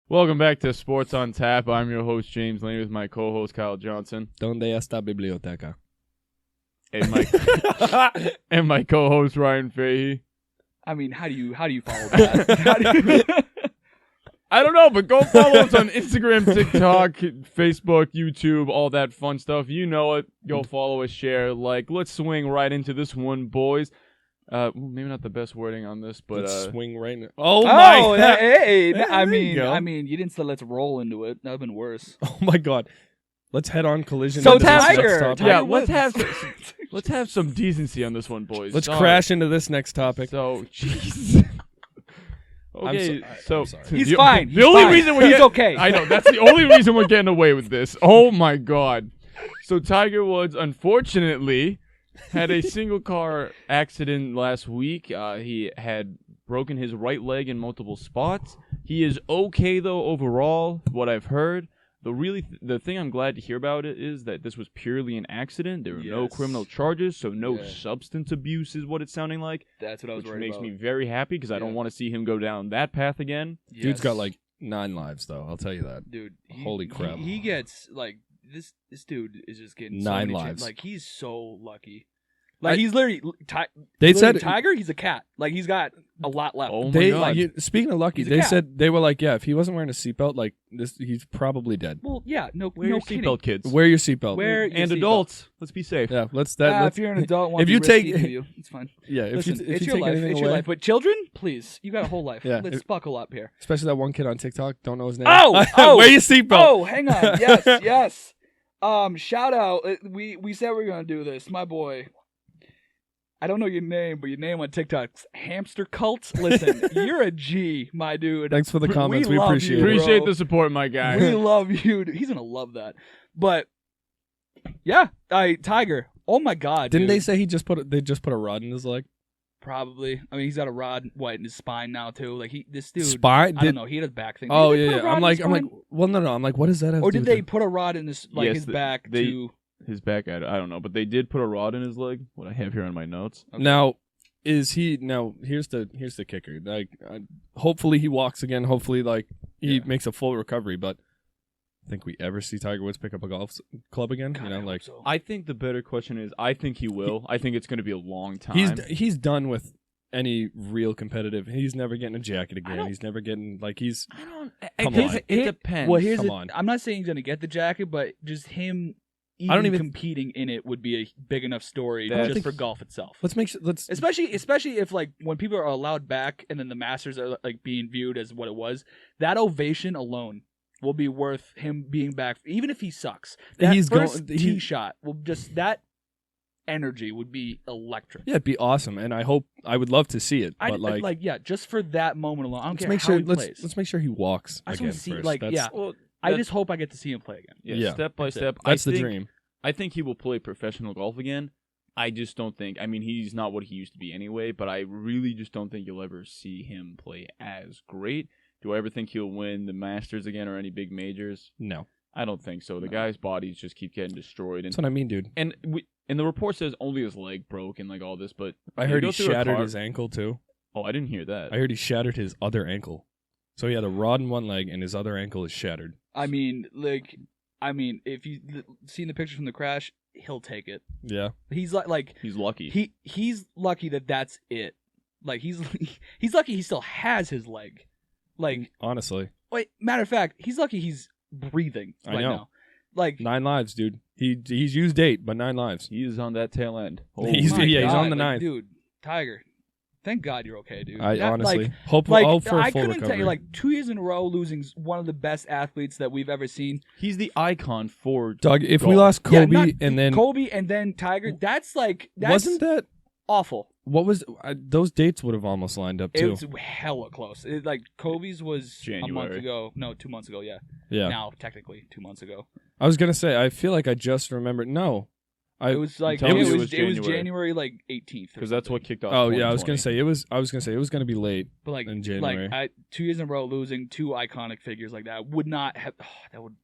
Welcome back to Sports on Tap. I'm your host, James Lane, with my co-host, Kyle Johnson. Donde está biblioteca? And my co-host, Ryan Fahey. I mean, how do you follow that? I don't know, but go follow us on Instagram, TikTok, Facebook, YouTube, all that fun stuff. You know it. Go follow us, share, like. Let's swing right into this one, boys. Maybe not the best wording on this, but let's swing right now. Hey! I you mean, you didn't say let's roll into it. That'd have been worse. Oh my God. Let's head on collision. So into this Tiger, next topic. yeah, wins. let's have some decency on this one, boys. Let's crash into this next topic. So, jeez. Okay, I'm sorry. He's fine. The only reason he's okay. I know that's the only reason we're getting away with this. Oh my God! So Tiger Woods, unfortunately, had a single car accident last week. He had broken his right leg in multiple spots. He is okay though overall, what I've heard. The thing I'm glad to hear about it is that this was purely an accident. There were no criminal charges, so no substance abuse is what it's sounding like. That's what I was worried Which makes about. me very happy because I don't want to see him go down that path again. Yes. Dude's got like 9 lives, though. I'll tell you that. Dude, Holy crap. He gets like this dude is just getting 9 so lives. Like he's so lucky. Like he's literally They said Tiger. He's a cat. Like he's got a lot left. Oh my God. Speaking of lucky, He's a they cat. said they were like, yeah, if he wasn't wearing a seatbelt, like this, he's probably dead. Well, yeah, no Wear kidding. your seatbelt, kids. Wear your seatbelt. Wear your And seatbelt. adults. Let's be safe. Yeah, let's. If you're an adult, want if to you be take- risky for you, it's fine. Yeah, if Listen, you it's take your life. anything It's away, your life. But children, please, you got a whole life. Yeah, Let's buckle up here. especially that one kid on TikTok, don't know his name. Oh, wear your seatbelt. Oh, hang on. Yes. Shout out. We said we are gonna do this. My boy. I don't know your name, but your name on TikTok's Hamster Cults. Listen, you're a G, my dude. Thanks for the comments. We love appreciate you, it. Appreciate bro. the support, my guy. We love you. Dude. He's gonna love that. But yeah, Tiger. Oh my God. Didn't dude. they say they just put a rod in his leg? Probably. I mean, he's got a rod in his spine now too. Like this dude. Spine? I don't know. He had a back thing. Oh Did they put a yeah. rod I'm in like, his I'm like, spine? well, no. I'm like, what does that have? Or to do did they with put a rod in his Yes, back they- to? His back, I don't know, but they did put a rod in his leg. What I have here on my notes. Okay. Now, is he now? Here's the kicker. Like, hopefully he walks again. Hopefully, like he makes a full recovery. But think we ever see Tiger Woods pick up a golf club again? God, You I know, hope like so. I think the better question is, I think he will. I think it's going to be a long time. he's done with any real competitive. He's never getting a jacket again. He's never getting like he's. I don't. Come It, on. it depends. Well, here's Come the, on. I'm not saying he's gonna get the jacket, but just him. I don't even- competing in it would be a big enough story That's- just for golf itself. Let's make sure. Let's. Especially if like when people are allowed back and then the Masters are like being viewed as what it was, that ovation alone will be worth him being back, even if he sucks. That He's first going- tee shot will just that energy would be electric. Yeah, it'd be awesome, and I would love to see it. But like, just for that moment alone. I don't let's care make how sure. he plays. Let's make sure he walks I just again wanna see, first. like, That's, yeah. Well, I just hope I get to see him play again. Yeah. step by That's it. step. That's I the think, dream. I think he will play professional golf again. I just don't think. I mean, he's not what he used to be anyway. But I really just don't think you'll ever see him play as great. Do I ever think he'll win the Masters again or any big majors? No, I don't think so. The guy's bodies just keep getting destroyed. And that's what I mean, dude. and the report says only his leg broke and like all this, but I you heard go he through a shattered car- his ankle too. Oh, I didn't hear that. I heard he shattered his other ankle. So he had a rod in one leg, and his other ankle is shattered. I mean, if you seen the pictures from the crash, he'll take it. Yeah. He's like He's lucky. he's lucky that that's it. Like he's lucky he still has his leg. Like Honestly, wait, matter of fact, he's lucky he's breathing I right know. now. Like 9 lives, dude. He's used 8, but 9 lives. He is on that tail end. He's- my yeah, he's God, on the like, ninth. dude. Tiger, thank God you're okay, dude. I That, honestly like, hope for I a full couldn't recovery. tell you, like 2 years in a row losing one of the best athletes that we've ever seen. He's the icon for Doug, if we golf. lost Yeah, Kobe not and then Kobe and then Tiger, that's wasn't that awful. what was those dates would have almost lined up It too. was hella close. Like Kobe's was a month January. ago. No, 2 months ago. Yeah. Yeah, Now technically 2 months ago. I was gonna say I feel like I just remembered. No, It was like telling it you was, January. January like 18th. because that's what kicked off. oh yeah, I was 2020. gonna say it was gonna be late. But like in January. Like 2 years in a row losing 2 iconic figures like that would not have. That would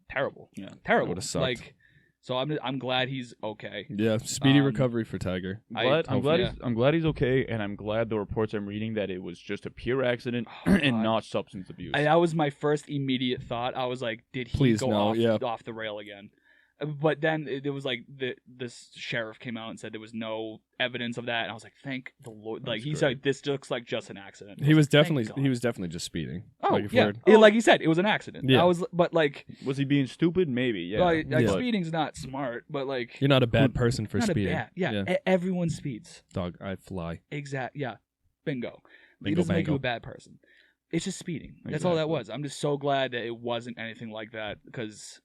terrible. Yeah. Terrible. Would've sucked. Like So I'm glad he's okay. Yeah, speedy recovery for Tiger. I'm glad he's okay, and I'm glad the reports I'm reading that it was just a pure accident and not substance abuse. That was my first immediate thought. I was like, did he go off the rail again? But then it was like this sheriff came out and said there was no evidence of that, and I was like, thank the Lord. Like he said, this looks like just an accident. He was definitely just speeding. Oh yeah, like he said, it was an accident. Yeah. Was he being stupid? Maybe. Yeah. Speeding's not smart, but like you're not a bad person for speeding. Everyone speeds. Dog, I fly. Exactly. Yeah. Bingo. It Bingo, doesn't make you bango. a bad person. It's just speeding. That's all that was. I'm just so glad that it wasn't anything like that because.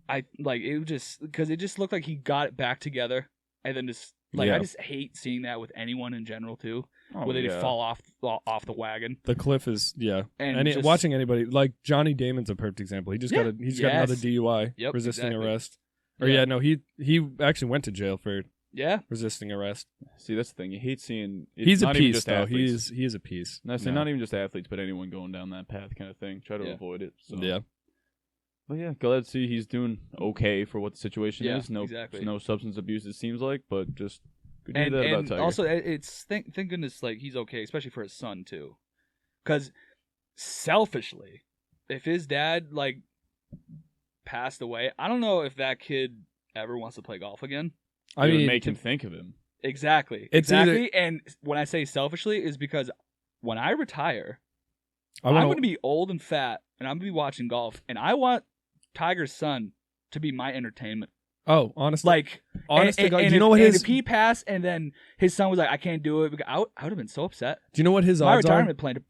It just looked like he got it back together, and then I just hate seeing that with anyone in general too, where they just fall off the wagon. The cliff is and watching anybody like Johnny Damon's a perfect example. He just got another DUI, resisting arrest. Or he actually went to jail for resisting arrest. See, that's the thing. You hate seeing. He's a piece, though. He is a piece. Not even just athletes, but anyone going down that path, kind of thing. Try to avoid it. So. Yeah. But yeah, glad to see he's doing okay for what the situation is. No substance abuse, it seems like, but just good to hear that about Tiger. Also, it's thank goodness like he's okay, especially for his son too. Because selfishly, if his dad like passed away, I don't know if that kid ever wants to play golf again. I mean, make him think of him. Exactly. And when I say selfishly, is because when I retire, I'm going to be old and fat, and I'm going to be watching golf, and I want Tiger's son to be my entertainment. Oh, honestly. Honestly, do you know what if he passed and then his son was like, I can't do it, I would have been so upset. Do you know what his odds are? My retirement plan,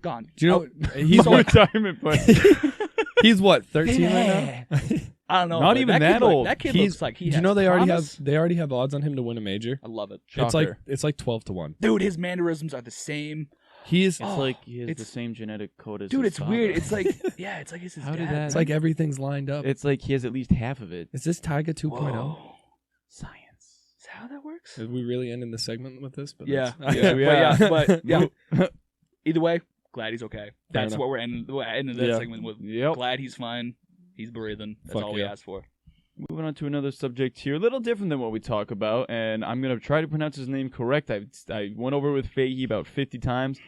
gone. Do you know he's retirement plan? He's what, 13 right now? I don't know. Not even that old. That kid looks like he has Do you know they promise. already have odds on him to win a major? I love it. It's like 12-1. Dude, his mannerisms are the same. It's like he has the same genetic code as dude, his it's father. Weird. It's like, it's like it's his dad. It's like everything's lined up. It's like he has at least half of it. Is this Tiger 2.0? Science. Is that how that works? Are we really ending the segment with this? But either way, glad he's okay. That's what we're ending that segment with. Yep. Glad he's fine. He's breathing. That's all we asked for. Moving on to another subject here, a little different than what we talk about, and I'm going to try to pronounce his name correct. I went over it with Fahey about 50 times.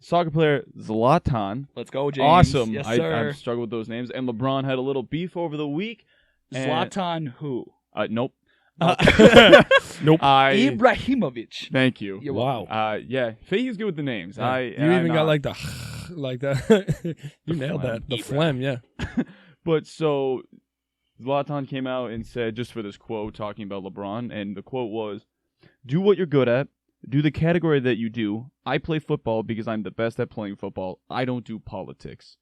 Soccer player Zlatan. Let's go, James. Awesome. Yes, sir. I struggle with those names. And LeBron had a little beef over the week. Zlatan who? Nope. Nope. Ibrahimovic. Thank you. Wow. Yeah. Fahey's good with the names. Yeah. You even got like the like that. You nailed that. The phlegm, yeah. But so Zlatan came out and said, just for this quote, talking about LeBron, and the quote was, "Do what you're good at. Do the category that you do. I play football because I'm the best at playing football. I don't do politics."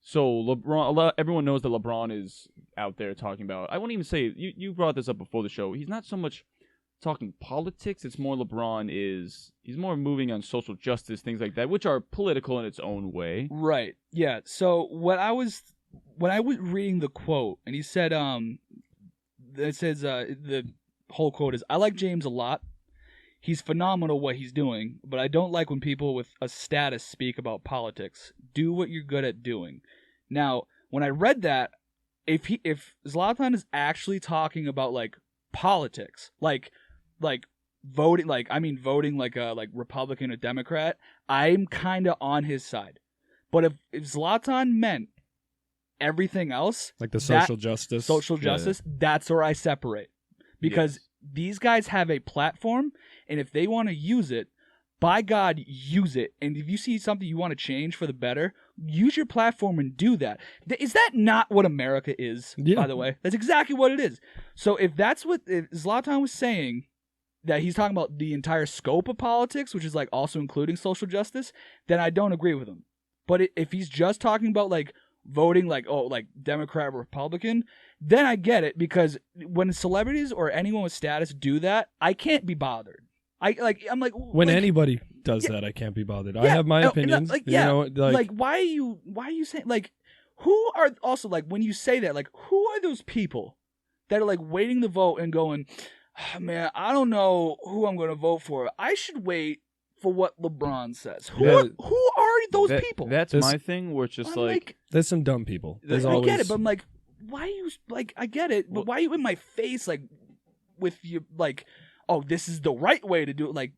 So LeBron, everyone knows that LeBron is out there talking about, I won't even say, you brought this up before the show, he's not so much talking politics, it's more he's more moving on social justice, things like that, which are political in its own way. Right, yeah. So when I was reading the quote, and he said, it says, the whole quote is, "I like James a lot. He's phenomenal what he's doing, but I don't like when people with a status speak about politics. Do what you're good at doing." Now, when I read that, if Zlatan is actually talking about like politics, like voting, voting like a Republican or Democrat, I'm kind of on his side. But if Zlatan meant everything else, like the social justice, that's where I separate, because these guys have a platform, and if they want to use it, by God, use it. And if you see something you want to change for the better, use your platform and do that. Is that not what America is, by the way? That's exactly what it is. So if Zlatan was saying that he's talking about the entire scope of politics, which is like also including social justice, then I don't agree with him. But if he's just talking about like voting like Democrat or Republican, then I get it, because when celebrities or anyone with status do that, I can't be bothered. When anybody does that, I can't be bothered. I have my opinions. Why are you saying, like, who are also, like, when you say that, like, who are those people that are like waiting to vote and going, "Oh, man, I don't know who I'm going to vote for. I should wait for what LeBron says." Who are those people? That's my thing, where it's just like there's some dumb people. I get it, but I'm like, why are you like? I get it, but why are you in my face like with your like? Oh, this is the right way to do it. Like,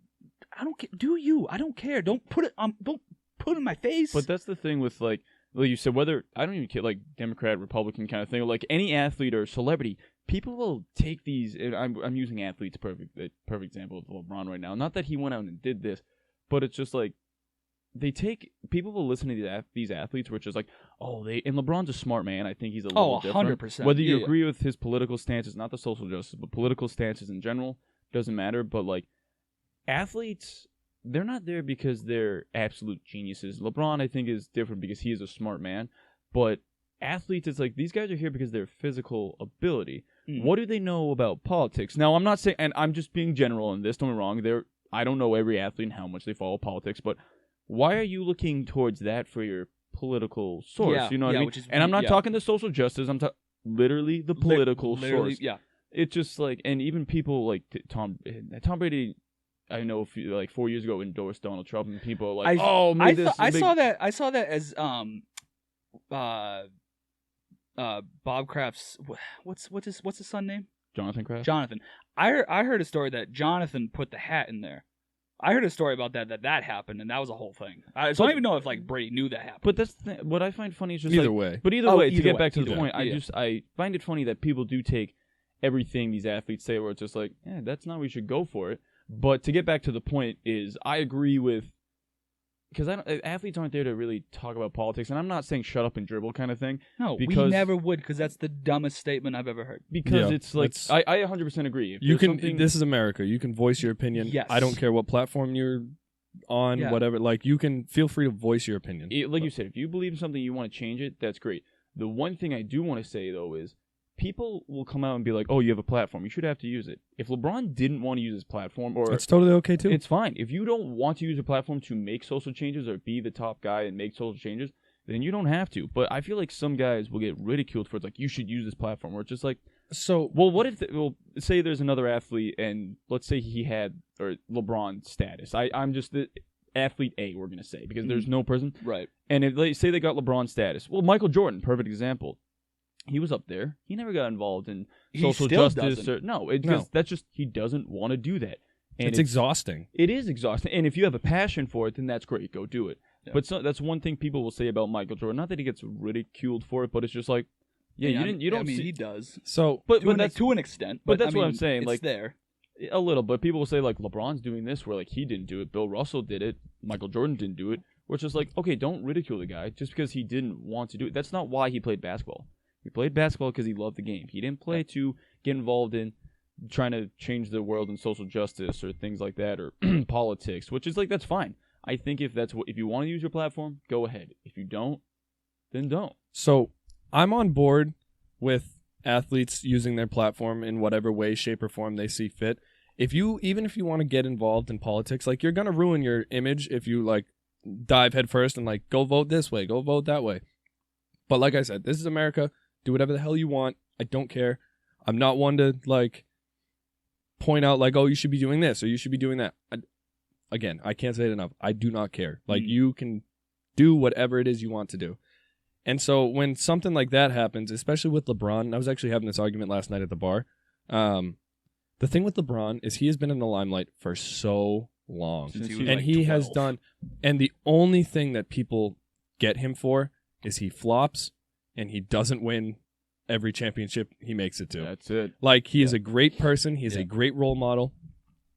I don't care. Do you? I don't care. Don't put it in my face. But that's the thing with like you said, whether I don't even care like Democrat, Republican kind of thing, or like any athlete or celebrity, people will take these. I'm using athletes perfect example of LeBron right now. Not that he went out and did this, but it's just like people will listen to these athletes, which is like, and LeBron's a smart man. I think he's a little different. 100%. Whether you agree with his political stances, not the social justice, but political stances in general, doesn't matter. But like athletes, they're not there because they're absolute geniuses. LeBron, I think, is different because he is a smart man. But athletes, it's like these guys are here because of their physical ability. What do they know about politics? Now, I'm not saying, and I'm just being general in this, don't get me wrong. I don't know every athlete and how much they follow politics, but why are you looking towards that for your political source? Yeah, you know what I mean? Is, and I'm not talking the social justice. I'm talking literally the political source. Yeah. It's just like, and even people like Tom Brady, I know 4 years ago endorsed Donald Trump, and people are like, I saw that as Bob Kraft's what's his son name? Jonathan Kraft. Jonathan. I heard a story that Jonathan put the hat in there. I heard a story about that happened, and that was a whole thing. So I don't even know if like Brady knew that happened. But that's the thing. What I find funny is just either way. But either way, to get way, back to the either point, way. I find it funny that people do take everything these athletes say, where it's just like, yeah, that's not. We should go for it. But to get back to the point is, I agree with. Because athletes aren't there to really talk about politics, and I'm not saying shut up and dribble kind of thing. No, we never would, because that's the dumbest statement I've ever heard. Because it's like I 100% agree. You can. This is America. You can voice your opinion. Yes. I don't care what platform you're on, whatever. Like, you can feel free to voice your opinion. Like you said, if you believe in something, you want to change it. That's great. The one thing I do want to say though is, people will come out and be like, "Oh, you have a platform. You should have to use it." If LeBron didn't want to use his platform, or it's totally okay too. It's fine. If you don't want to use a platform to make social changes or be the top guy and make social changes, then you don't have to. But I feel like some guys will get ridiculed for it's like, you should use this platform. Or it's just like, well, what if say there's another athlete, and let's say he had or LeBron status. I'm just the athlete A, we're gonna say, because there's no person, right? And if they say they got LeBron status, well, Michael Jordan, perfect example. He was up there. He never got involved in social justice. That's just he doesn't want to do that. And it's exhausting. It is exhausting. And if you have a passion for it, then that's great. Go do it. Yeah. But that's one thing people will say about Michael Jordan. Not that he gets ridiculed for it, but it's just like, you don't. He does. So, but that's to an extent. But that's what I'm saying. It's like there a little. But people will say like LeBron's doing this, where like he didn't do it. Bill Russell did it. Michael Jordan didn't do it. Which is like, okay, don't ridicule the guy just because he didn't want to do it. That's not why he played basketball. He played basketball because he loved the game. He didn't play to get involved in trying to change the world in social justice or things like that, or politics, which is like, that's fine. I think if you want to use your platform, go ahead. If you don't, then don't. So I'm on board with athletes using their platform in whatever way, shape, or form they see fit. Even if you want to get involved in politics, like, you're gonna ruin your image if you like dive headfirst and like, go vote this way, go vote that way. But like I said, this is America. Do whatever the hell you want. I don't care. I'm not one to like point out like, oh, you should be doing this or you should be doing that. Again, I can't say it enough. I do not care. Like, you can do whatever it is you want to do. And so when something like that happens, especially with LeBron, I was actually having this argument last night at the bar. The thing with LeBron is he has been in the limelight for so long. And he has done, and the only thing that people get him for is he flops and he doesn't win every championship he makes it to. That's it. Like, he is a great person. He's a great role model.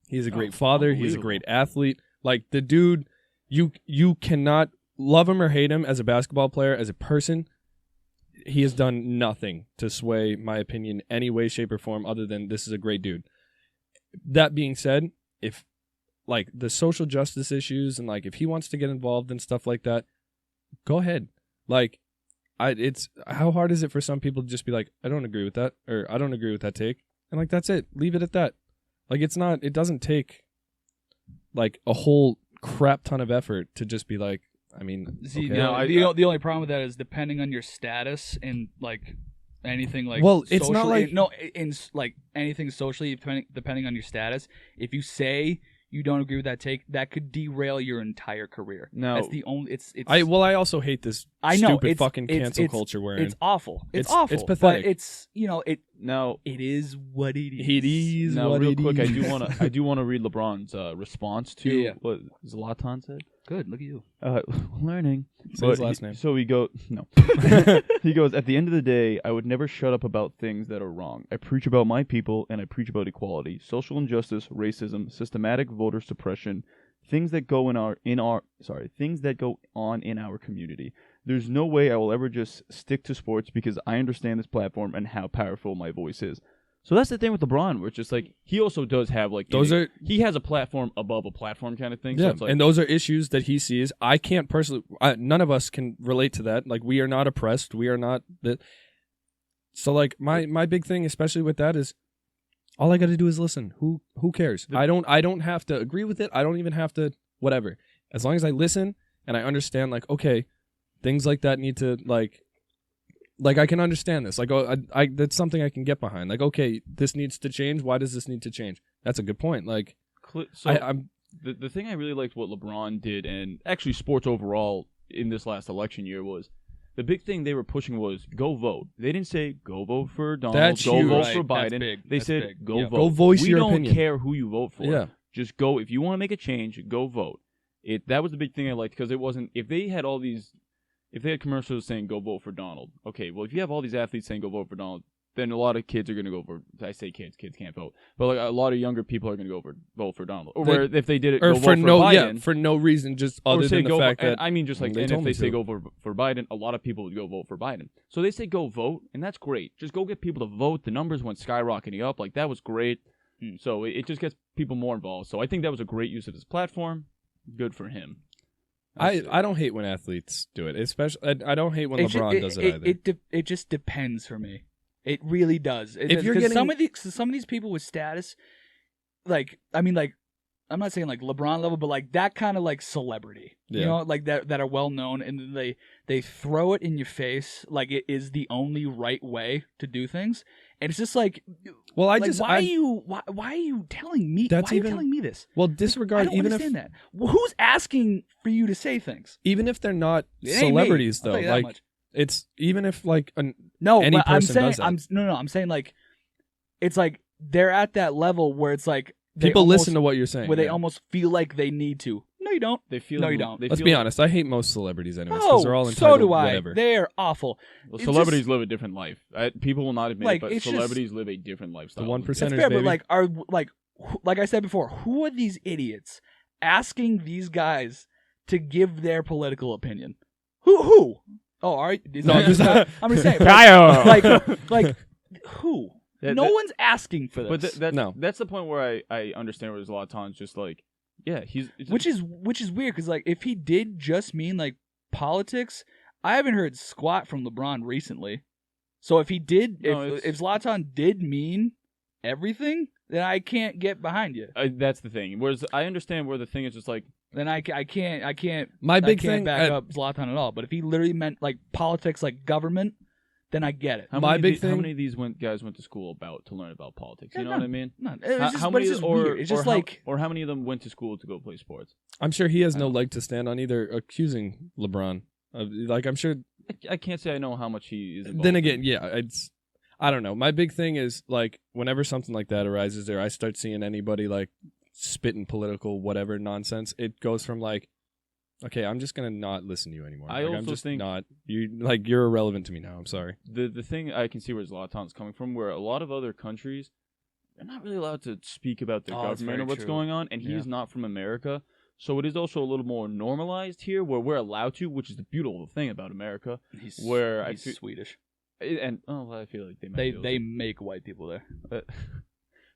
He's a great father. He's a great athlete. Like, the dude, you cannot love him or hate him as a basketball player. As a person, he has done nothing to sway my opinion any way, shape, or form other than this is a great dude. That being said, if like the social justice issues and like if he wants to get involved in stuff like that, go ahead. Like, it's how hard is it for some people to just be like, I don't agree with that, or I don't agree with that take, and like, that's it. Leave it at that. Like, it doesn't take like a whole crap ton of effort to just be like, I mean, see, okay. the only problem with that is depending on your status and like anything like, well, it's not like in like anything socially, depending on your status. If you say you don't agree with that take, that could derail your entire career. No. That's the only. It's. I also hate this stupid fucking cancel culture we're in. It's awful. It's awful. It's pathetic. But it's Now it is what it is. It is now, what real it quick, is. I do want to read LeBron's response to what Zlatan said. Good. Look at you. Learning. Say his last name. So he goes, he goes, at the end of the day, I would never shut up about things that are wrong. I preach about my people, and I preach about equality, social injustice, racism, systematic voter suppression, things that go things that go on in our community. There's no way I will ever just stick to sports because I understand this platform and how powerful my voice is. So that's the thing with LeBron, where it's just like he also does have like he has a platform above a platform kind of thing. Yeah, so it's like, and those are issues that he sees. I can't personally. None of us can relate to that. Like, we are not oppressed. We are not that. So like my big thing, especially with that, is all I got to do is listen. Who cares? I don't have to agree with it. I don't even have to whatever. As long as I listen and I understand, like, okay, things like that need to like I can understand this. Like, I that's something I can get behind. Like, okay, this needs to change. Why does this need to change? That's a good point. Like, so I'm the thing I really liked what LeBron did, and actually sports overall in this last election year, was the big thing they were pushing was go vote. They didn't say go vote for Donald, That's go huge. vote Right. for That's Biden. big. They That's said big. go Yeah. vote. Go voice we your don't opinion. care who you vote for. Yeah. Just go. If you want to make a change, go vote. That was the big thing I liked, because it wasn't, if they had commercials saying go vote for Donald, okay, well, if you have all these athletes saying go vote for Donald, then a lot of kids are going to go for, I say kids can't vote, but like a lot of younger people are going to vote for Donald. Or where if they did it, or go for vote no Biden, for no reason, just or other say than the go fact and that I mean, just like, they and told if me they say to. go for Biden, a lot of people would go vote for Biden. So they say go vote, and that's great. Just go get people to vote. The numbers went skyrocketing up. Like, that was great. So it just gets people more involved. So I think that was a great use of his platform. Good for him. I don't hate when athletes do it. Especially, I don't hate when LeBron does it either. It just depends for me. It really does. If you're 'cause getting some of these people with status, like, I mean, like, I'm not saying like LeBron level, but like that kind of like celebrity, Yeah. you know, like that are well known, and then they throw it in your face like it is the only right way to do things, and it's just like, well, why are you telling me? That's why are you even- telling me this? well, I disregard don't even understand that. Well, who's asking for you to say things? even if they're not It ain't me. celebrities I'll though. tell you that Like, much. it's even if like No, any but I'm person saying does that. I'm saying like it's like they're at that level where it's like people listen to what you're saying. where they yeah. almost feel like they need to. No, you don't. They feel No, you don't. Let's be honest. I hate most celebrities anyways because Oh, they're all entitled. so do I. Whatever. They're awful. Well, It's celebrities live a different life. People will not admit Like, it, but it's just- celebrities live a different lifestyle. The 1%. That's fair, baby. but like like I said before, who are these idiots asking these guys to give their political opinion? Who? Oh, all right. No, I'm just- I'm just saying. Kyle! Like who? That- No that- one's asking for But this. that's the point where I understand where there's a lot of times just like, yeah, Which is weird, because like if he did just mean like politics, I haven't heard squat from LeBron recently. So if he did, if Zlatan did mean everything, then I can't get behind you. that's the thing. Whereas I understand where the thing is just like, Then I can't. My big I can't thing back up Zlatan at all. But if he literally meant like politics, like government, then I get it. how My many big of the- how thing- many of these guys went to school to learn about politics? You Yeah, know none. what I mean? None. How- It's just, how but many it's just or- weird. It's or just how- like or how many of them went to school to go play sports? I'm sure he has no leg to stand on either accusing LeBron. Like, I'm sure. I can't say I know how much he is involved. Then again, yeah, I don't know. My big thing is like whenever something like that arises, there I start seeing anybody like spitting political whatever nonsense. It goes from like, okay, I'm just gonna not listen to you anymore. I I'm also just think- not you're irrelevant to me now. I'm sorry. The thing I can see where Zlatan's coming from, where a lot of other countries, they're not really allowed to speak about their Oh, that's government or very what's true. going on, and Yeah. he's not from America. So it is also a little more normalized here, where we're allowed to, which is the beautiful thing about America. he's Where I he's feel- Swedish. And I feel like they might They be able they to. make white people there.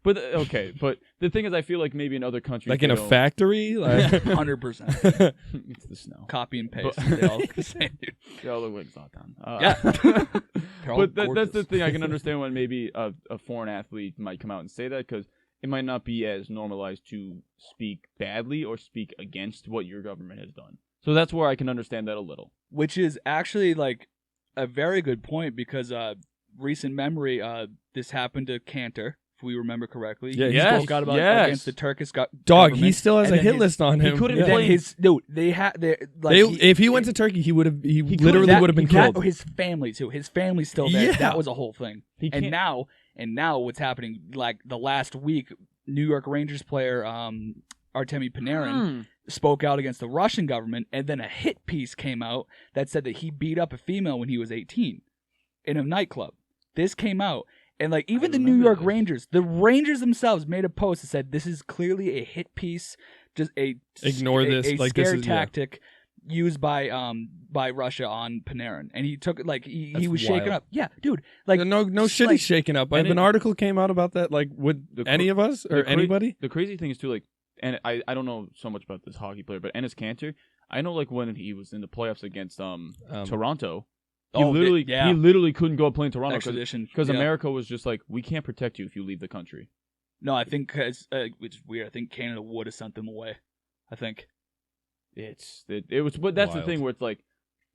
But okay, but the thing is, I feel like maybe in other countries, Like they in a don't- factory, like 100%. it's the snow. Copy and paste. But- They all look the same, dude. They all look like Zlatan. Yeah. They're all But that's the gorgeous. thing I can understand when maybe a foreign athlete might come out and say that, because it might not be as normalized to speak badly or speak against what your government has done. So that's where I can understand that a little. Which is actually like a very good point, because recent memory, this happened to Cantor if we remember correctly. Yeah, he yes, spoke out about yes. against the Turkish Dog, government. he still has And a then hit his- list on him. he couldn't Yeah. play- They had If he went to Turkey, he literally would have been killed. His family too. His family's still there. Yeah. That was a whole thing. He And can't- now what's happening? Like the last week, New York Rangers player Artemi Panarin spoke out against the Russian government, and then a hit piece came out that said that he beat up a female when he was 18 in a nightclub. This came out, and like even the New remember York this. Rangers, the Rangers themselves made a post that said this is clearly a hit piece, just Ignore this, a like, this scare is- yeah. tactic used by Russia on Panarin, and he took it like he That's was shaken wild. up. Yeah, dude, like no shit, like- he's shaken up. and An it- article came out about that. Like, would The any of us or the cra- anybody? The crazy thing is too, like, and I don't know so much about this hockey player, but Enes Kanter, I know like when he was in the playoffs against Toronto, he literally couldn't go play in Toronto extradition because yeah. America was just like, we can't protect you if you leave the country. No, I think which is weird. I think Canada would have sent them away. I think. It was, but that's Wild. the thing where it's like,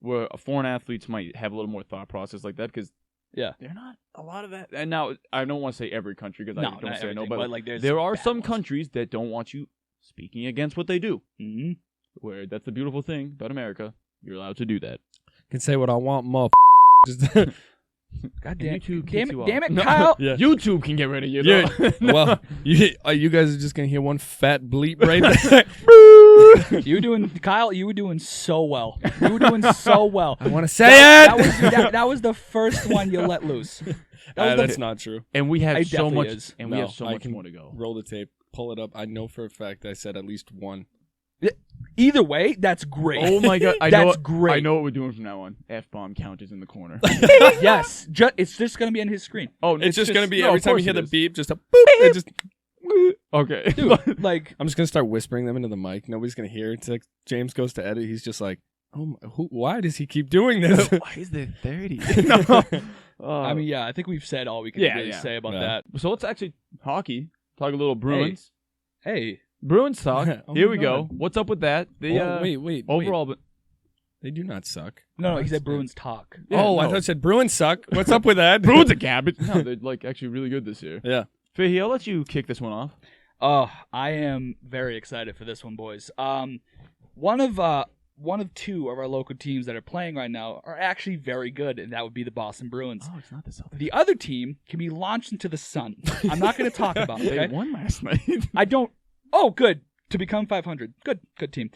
where foreign athletes might have a little more thought process like that because Yeah. they're not a lot of that. And now I don't want to say every country because No, I don't not say no, everything, but like there's there are bad some ones. countries that don't want you speaking against what they do. Mm-hmm. Where that's the beautiful thing about America, you're allowed to do that. Can say what I want, mother. Just God damn, YouTube damn kicks you it, damn off. it, No. Kyle. yeah. YouTube can get rid of you. Yeah. Though. Well, you guys are just gonna hear one fat bleep right there. You doing, Kyle? You were doing so well. You were doing so well. I want to say That it. that was the first one you let loose. That's not true. And we have It so definitely much, is. and we No, have so I much can more to go. Roll the tape, pull it up. I know for a fact I said at least one. Either way, that's great. Oh my god, I That's know what, great. I know what we're doing from now on. F-bomb count is in the corner. Yes, it's just gonna be on his screen. Oh, It's just gonna be no, every of time you course hear it the is. beep, just a boop. It just. Okay. Dude, like I'm just gonna start whispering them into the mic. Nobody's gonna hear. It's like James goes to edit. He's just like, "Oh, why does he keep doing this?" Why is there 30? No. I mean, yeah, I think we've said all we can Yeah, really yeah. say about Yeah. that. So let's actually hockey. Talk a little Bruins. Hey, Bruins talk. Oh Here my we go. God. What's up with that? The Oh, wait. overall, but They do not suck. no, he That's said it. Bruins talk. Yeah, I no. thought it said Bruins suck. What's up with that? Bruins are garbage. No, they're like actually really good this year. Yeah. Fahey, I'll let you kick this one off. Oh, I am very excited for this one, boys. One of two of our local teams that are playing right now are actually very good, and that would be the Boston Bruins. Oh, it's not the Celtics. The other team can be launched into the sun. I'm not going to talk about it. They Okay? won last night. I don't. Oh, good. To become 500. Good team.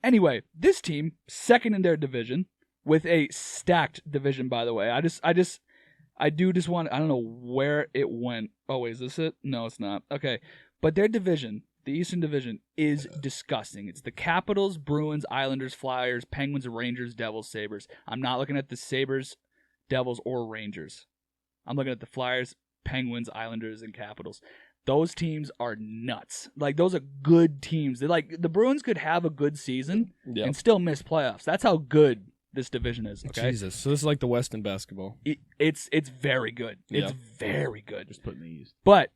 Anyway, this team, second in their division, with a stacked division, by the way. I just want, I don't know where it went. Oh, wait, is this it? No, it's not. Okay. But their division, the Eastern Division, is disgusting. It's the Capitals, Bruins, Islanders, Flyers, Penguins, Rangers, Devils, Sabres. I'm not looking at the Sabres, Devils, or Rangers. I'm looking at the Flyers, Penguins, Islanders, and Capitals. Those teams are nuts. Like, those are good teams. They're like, the Bruins could have a good season Yeah. and still miss playoffs. That's how good this division is. Okay, Jesus. So this is like the West in basketball. it's very good. It's Yeah. very good. Just putting the East. But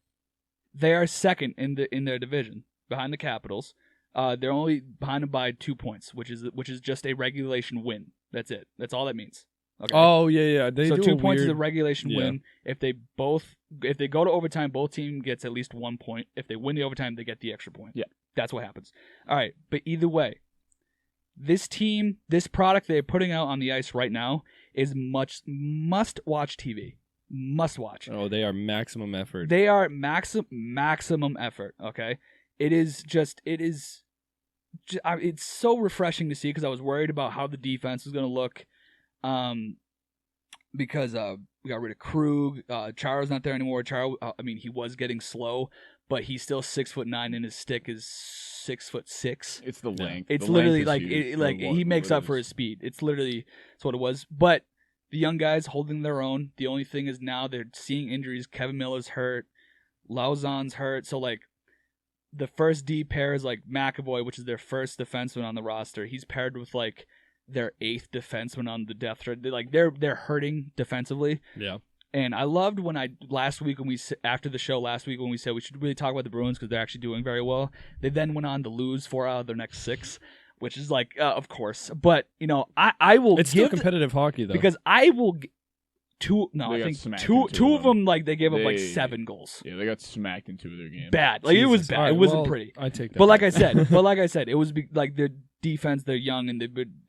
they are second in their division behind the Capitals. They're only behind them by 2 points, which is just a regulation win. That's it. That's all that means. Okay. Oh yeah. They so do 2 a points is a weird- regulation yeah. win. If they go to overtime, both team gets at least 1 point. If they win the overtime, they get the extra point. Yeah. That's what happens. All right, but either way, this team, this product they're putting out on the ice right now is must-watch TV. Must watch. Oh, they are maximum effort. They are maximum effort. Okay, it's so refreshing to see because I was worried about how the defense was going to look, because we got rid of Krug. Charo's not there anymore. Charo, he was getting slow, but he's still 6'9" and his stick is 6'6". It's the length. It's The literally length like is huge. he makes up for his speed. It's literally that's what it was. But the young guys holding their own. The only thing is now they're seeing injuries. Kevin Miller's hurt. Lauzon's hurt. So like the first D pair is like McAvoy, which is their first defenseman on the roster. He's paired with like their 8th defenseman on the depth chart. They're hurting defensively. Yeah. And I loved when after the show last week when we said we should really talk about the Bruins because they're actually doing very well. They then went on to lose 4 out of their next 6, which is like, of course. But I will. It's still competitive hockey though. because I will. They got think smacked two in two of them. them like they gave up like They- 7 goals. Yeah, they got smacked in 2 of their games. Bad. Like it was Jesus. bad. All right, It wasn't well, pretty. I take that. But like back. I said, it was like their defense. They're young, and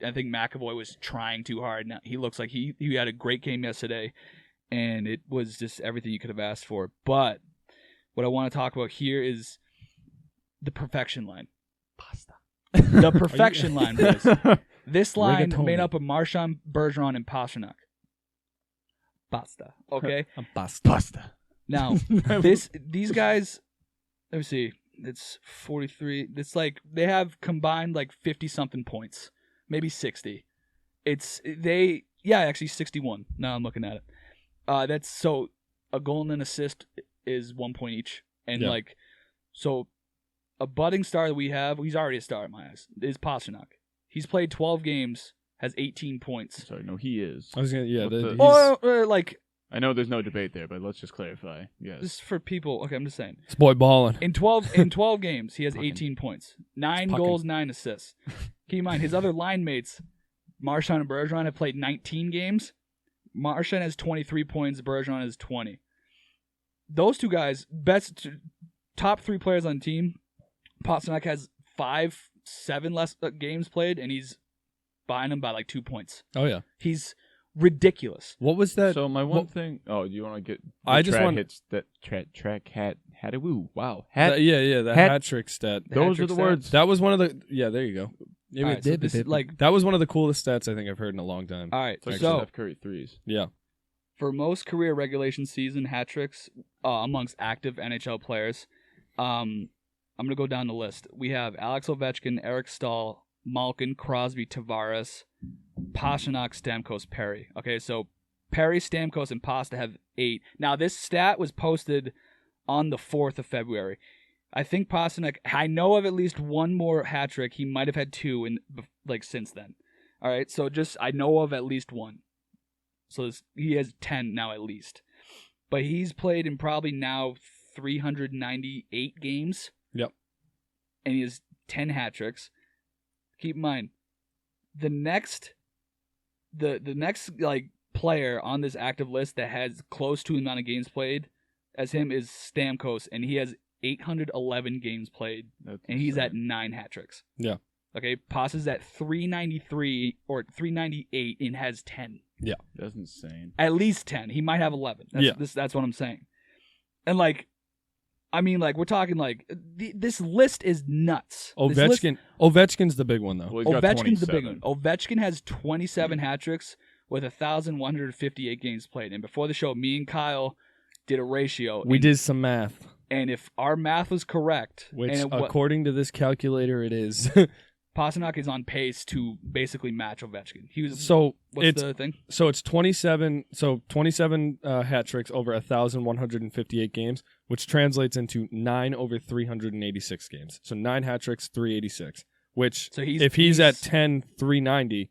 I think McAvoy was trying too hard. Now he looks like he had a great game yesterday, and it was just everything you could have asked for. But what I want to talk about here is the perfection line. Pasta. The perfection line, boys. This line Rigatoni. Oh, made up of Marchand, Bergeron, and Pastrňák. Pasta. Okay. I'm bust. Pasta. Now these guys. Let me see. It's 43. It's like they have combined like 50 something points, maybe 60. Actually 61. Now I'm looking at it. That's so a goal and an assist is 1 point each, and Yeah. like so a budding star that we have. He's already a star in my eyes. Is Pastrňák. He's played 12 games, has 18 points. Sorry, no, he is. I was gonna. Yeah. What He's, Or like I know there's no debate there, but let's just clarify. Yes. just for people. Okay, I'm just saying. this boy balling. In 12 games, he has Fucking- 18 points, 9 Fucking- goals, 9 assists. Keep in mind, his other line mates, Marchand and Bergeron, have played 19 games. Marchand has 23 points. Bergeron has 20. Those two guys, top 3 players on the team. Pastrňák has 7 less games played, and he's behind him by like 2 points. Oh yeah. He's ridiculous. What was that? So my one what- thing. Oh, do you want to get? I just want- hits that track hat a woo. Wow. The hat- hat trick stat. The Those hat are the trick words. That was one of the. Yeah, there you go. Yeah, All right, so this is like that was one of the coolest stats I think I've heard in a long time. all right. It's like So Steph Curry threes. Yeah. for most career regulation season hat tricks amongst active NHL players, I'm going to go down the list. We have Alex Ovechkin, Eric Stahl, Malkin, Crosby, Tavares, Pastrňák, Stamkos, Perry. Okay, so Perry, Stamkos, and Pasta have 8. Now, this stat was posted on the 4th of February. I think Pastrňák, I know of at least one more hat trick. He might have had 2 since then. All right, so I know of at least one. So he has 10 now at least. But he's played in probably now 398 games. Yep. And he has 10 hat tricks. Keep in mind, the next like player on this active list that has close to the amount of games played as him is Stamkos, and he has 811 games played, That's and he's at insane. 9 hat tricks. Yeah. Okay, Pasta's at 393 or 398 and has 10. That's insane. At least 10. He might have 11. That's what I'm saying. And like, I mean, like we're talking like this list is nuts. This list- Ovechkin's the big one though. Well, he's got Ovechkin's the big 27. one. Ovechkin has 27 hat tricks with 1,158 games played. And before the show, me and Kyle did a ratio. We did some math, And if our math was correct, which and according to this calculator, it is. Pastrňák is on pace to basically match Ovechkin. He was So what's it's the thing? so it's 27. So 27 hat tricks over 1,158 games, which translates into 9 over 386 games. So 9 hat tricks, 386. Which So if he's at 10, 390,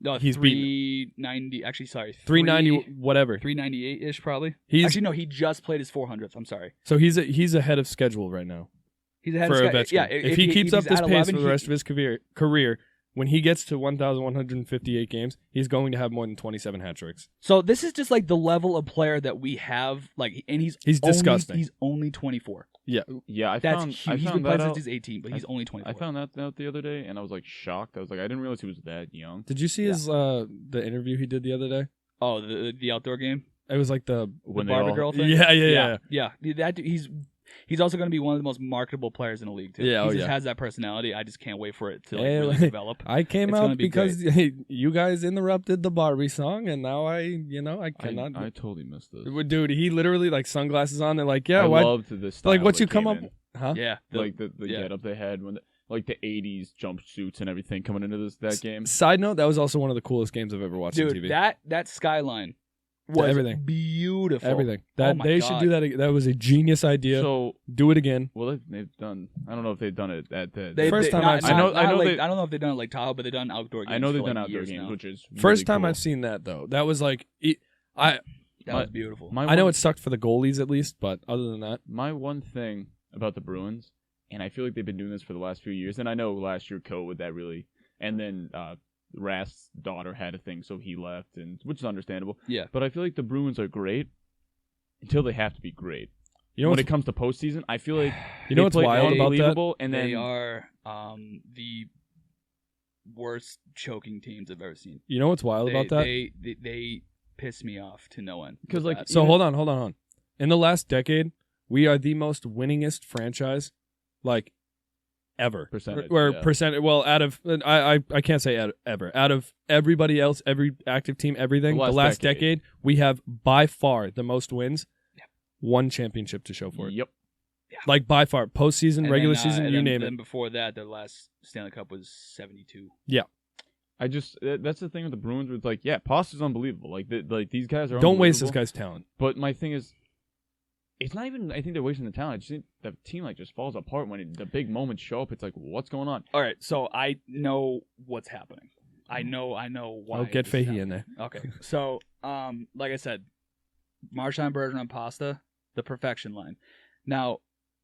no, he's 390. Actually, sorry, 390, whatever. 398 ish probably. He's Actually, no, he just played his 400th. I'm sorry. so he's ahead of schedule right now. He's ahead For of Ovechkin. Yeah, if he keeps if up he's this at pace 11, for the rest of his career, when he gets to 1,158 games, he's going to have more than 27 hat tricks. So this is just like the level of player that we have. Like, and he's only, disgusting. He's only 24. Yeah, I That's found. huge. I He's found been playing that since out. he's 18, but he's only 24. I found that out the other day, and I was like shocked. I was like, I didn't realize he was that young. Did you see his the interview he did the other day? Oh, the outdoor game, It was like the When the they Barbie all- girl thing. yeah. That he's also going to be one of the most marketable players in the league too. Yeah, he oh, just yeah. has that personality. I just can't wait for it to Hey, really develop. I came It's gonna out be because you guys interrupted the Barbie song, and now I cannot. I totally missed this. Dude, he literally like sunglasses on. They're like, yeah, I why? loved this. Like, style what that you come came up? in. Huh? Yeah, Like the yeah. getup they had when like the '80s jumpsuits and everything coming into that game. Side note: that was also one of the coolest games I've ever watched on dude, TV. that skyline was Everything. beautiful. Everything. Oh That my they should God. do that. That was a genius idea. So Do it again. well, they've done. I don't know if they've done it at the First time I've seen I know. Not I know. like, they, I don't know if they've done it like Tahoe, but they've done outdoor games. I know they've for, done like, outdoor years games, now. which is First really time cool. I've seen that though. That was like, I That was beautiful. I know it sucked for the goalies at least, but other than that, My one thing about the Bruins, and I feel like they've been doing this for the last few years, and I know last year with that really, and then Rast's daughter had a thing, so he left, and which is understandable. Yeah. But I feel like the Bruins are great until they have to be great. You know when it comes to postseason, I feel like You know what's wild about that? unbelievable, and then They are the worst choking teams I've ever seen. You know what's wild about that? They piss me off to no end. because like So hold on. In the last decade, we are the most winningest franchise, like ever. Percentage, Or yeah. percent. Well, out of I can't say ever. Out of everybody else, every active team, everything. The The last last decade, we have by far the most wins. Yep. One championship to show for it. Yep. Like by far, postseason, And regular then, season, and you then, name then it. before that, their last Stanley Cup was 72. I just that's the thing with the Bruins. It's like, yeah, Pasta's unbelievable. Like these guys are. Don't waste this unbelievable. guy's talent. But my thing is, it's not even. I think they're wasting the talent. I just think the team like just falls apart when the big moments show up. It's like, what's going on? All right, so I know what's happening. I know why. I'll get this is Fahey in happening. there. Okay, so like I said, Marchand, Bergeron, Pasta, the perfection line. Now,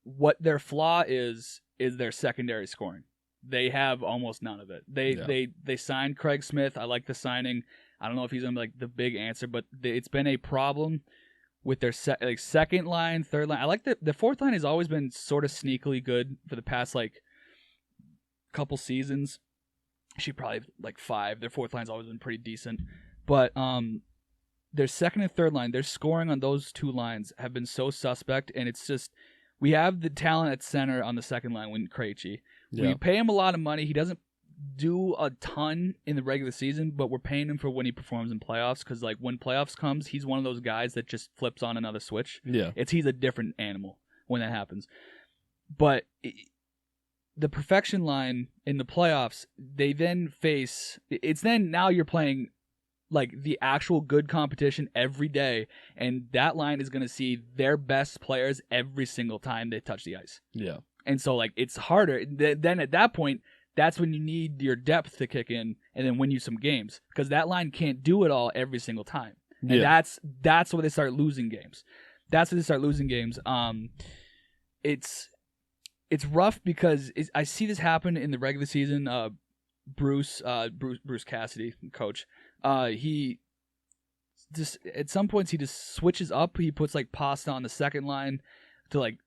what their flaw is their secondary scoring. They have almost none of it. They signed Craig Smith. I like the signing. I don't know if he's gonna be like the big answer, but it's been a problem with their second line, third line. I like the fourth line has always been sort of sneakily good for the past like couple seasons. Actually, probably like 5. Their fourth line's always been pretty decent, but their second and third line, their scoring on those two lines have been so suspect, and it's just we have the talent at center on the second line with Krejci. Yeah. We pay him a lot of money. He doesn't do a ton in the regular season, but we're paying him for when he performs in playoffs because, like, when playoffs comes, he's one of those guys that just flips on another switch. Yeah. He's a different animal when that happens. But the perfection line in the playoffs, they then face – it's then now you're playing, like, the actual good competition every day, and that line is going to see their best players every single time they touch the ice. Yeah. And so, like, it's harder. Then at that point, that's when you need your depth to kick in and then win you some games because that line can't do it all every single time. And Yeah. that's where they start losing games. It's rough because I see this happen in the regular season. Bruce Cassidy, coach, he just at some points he just switches up. He puts like Pasta on the second line to like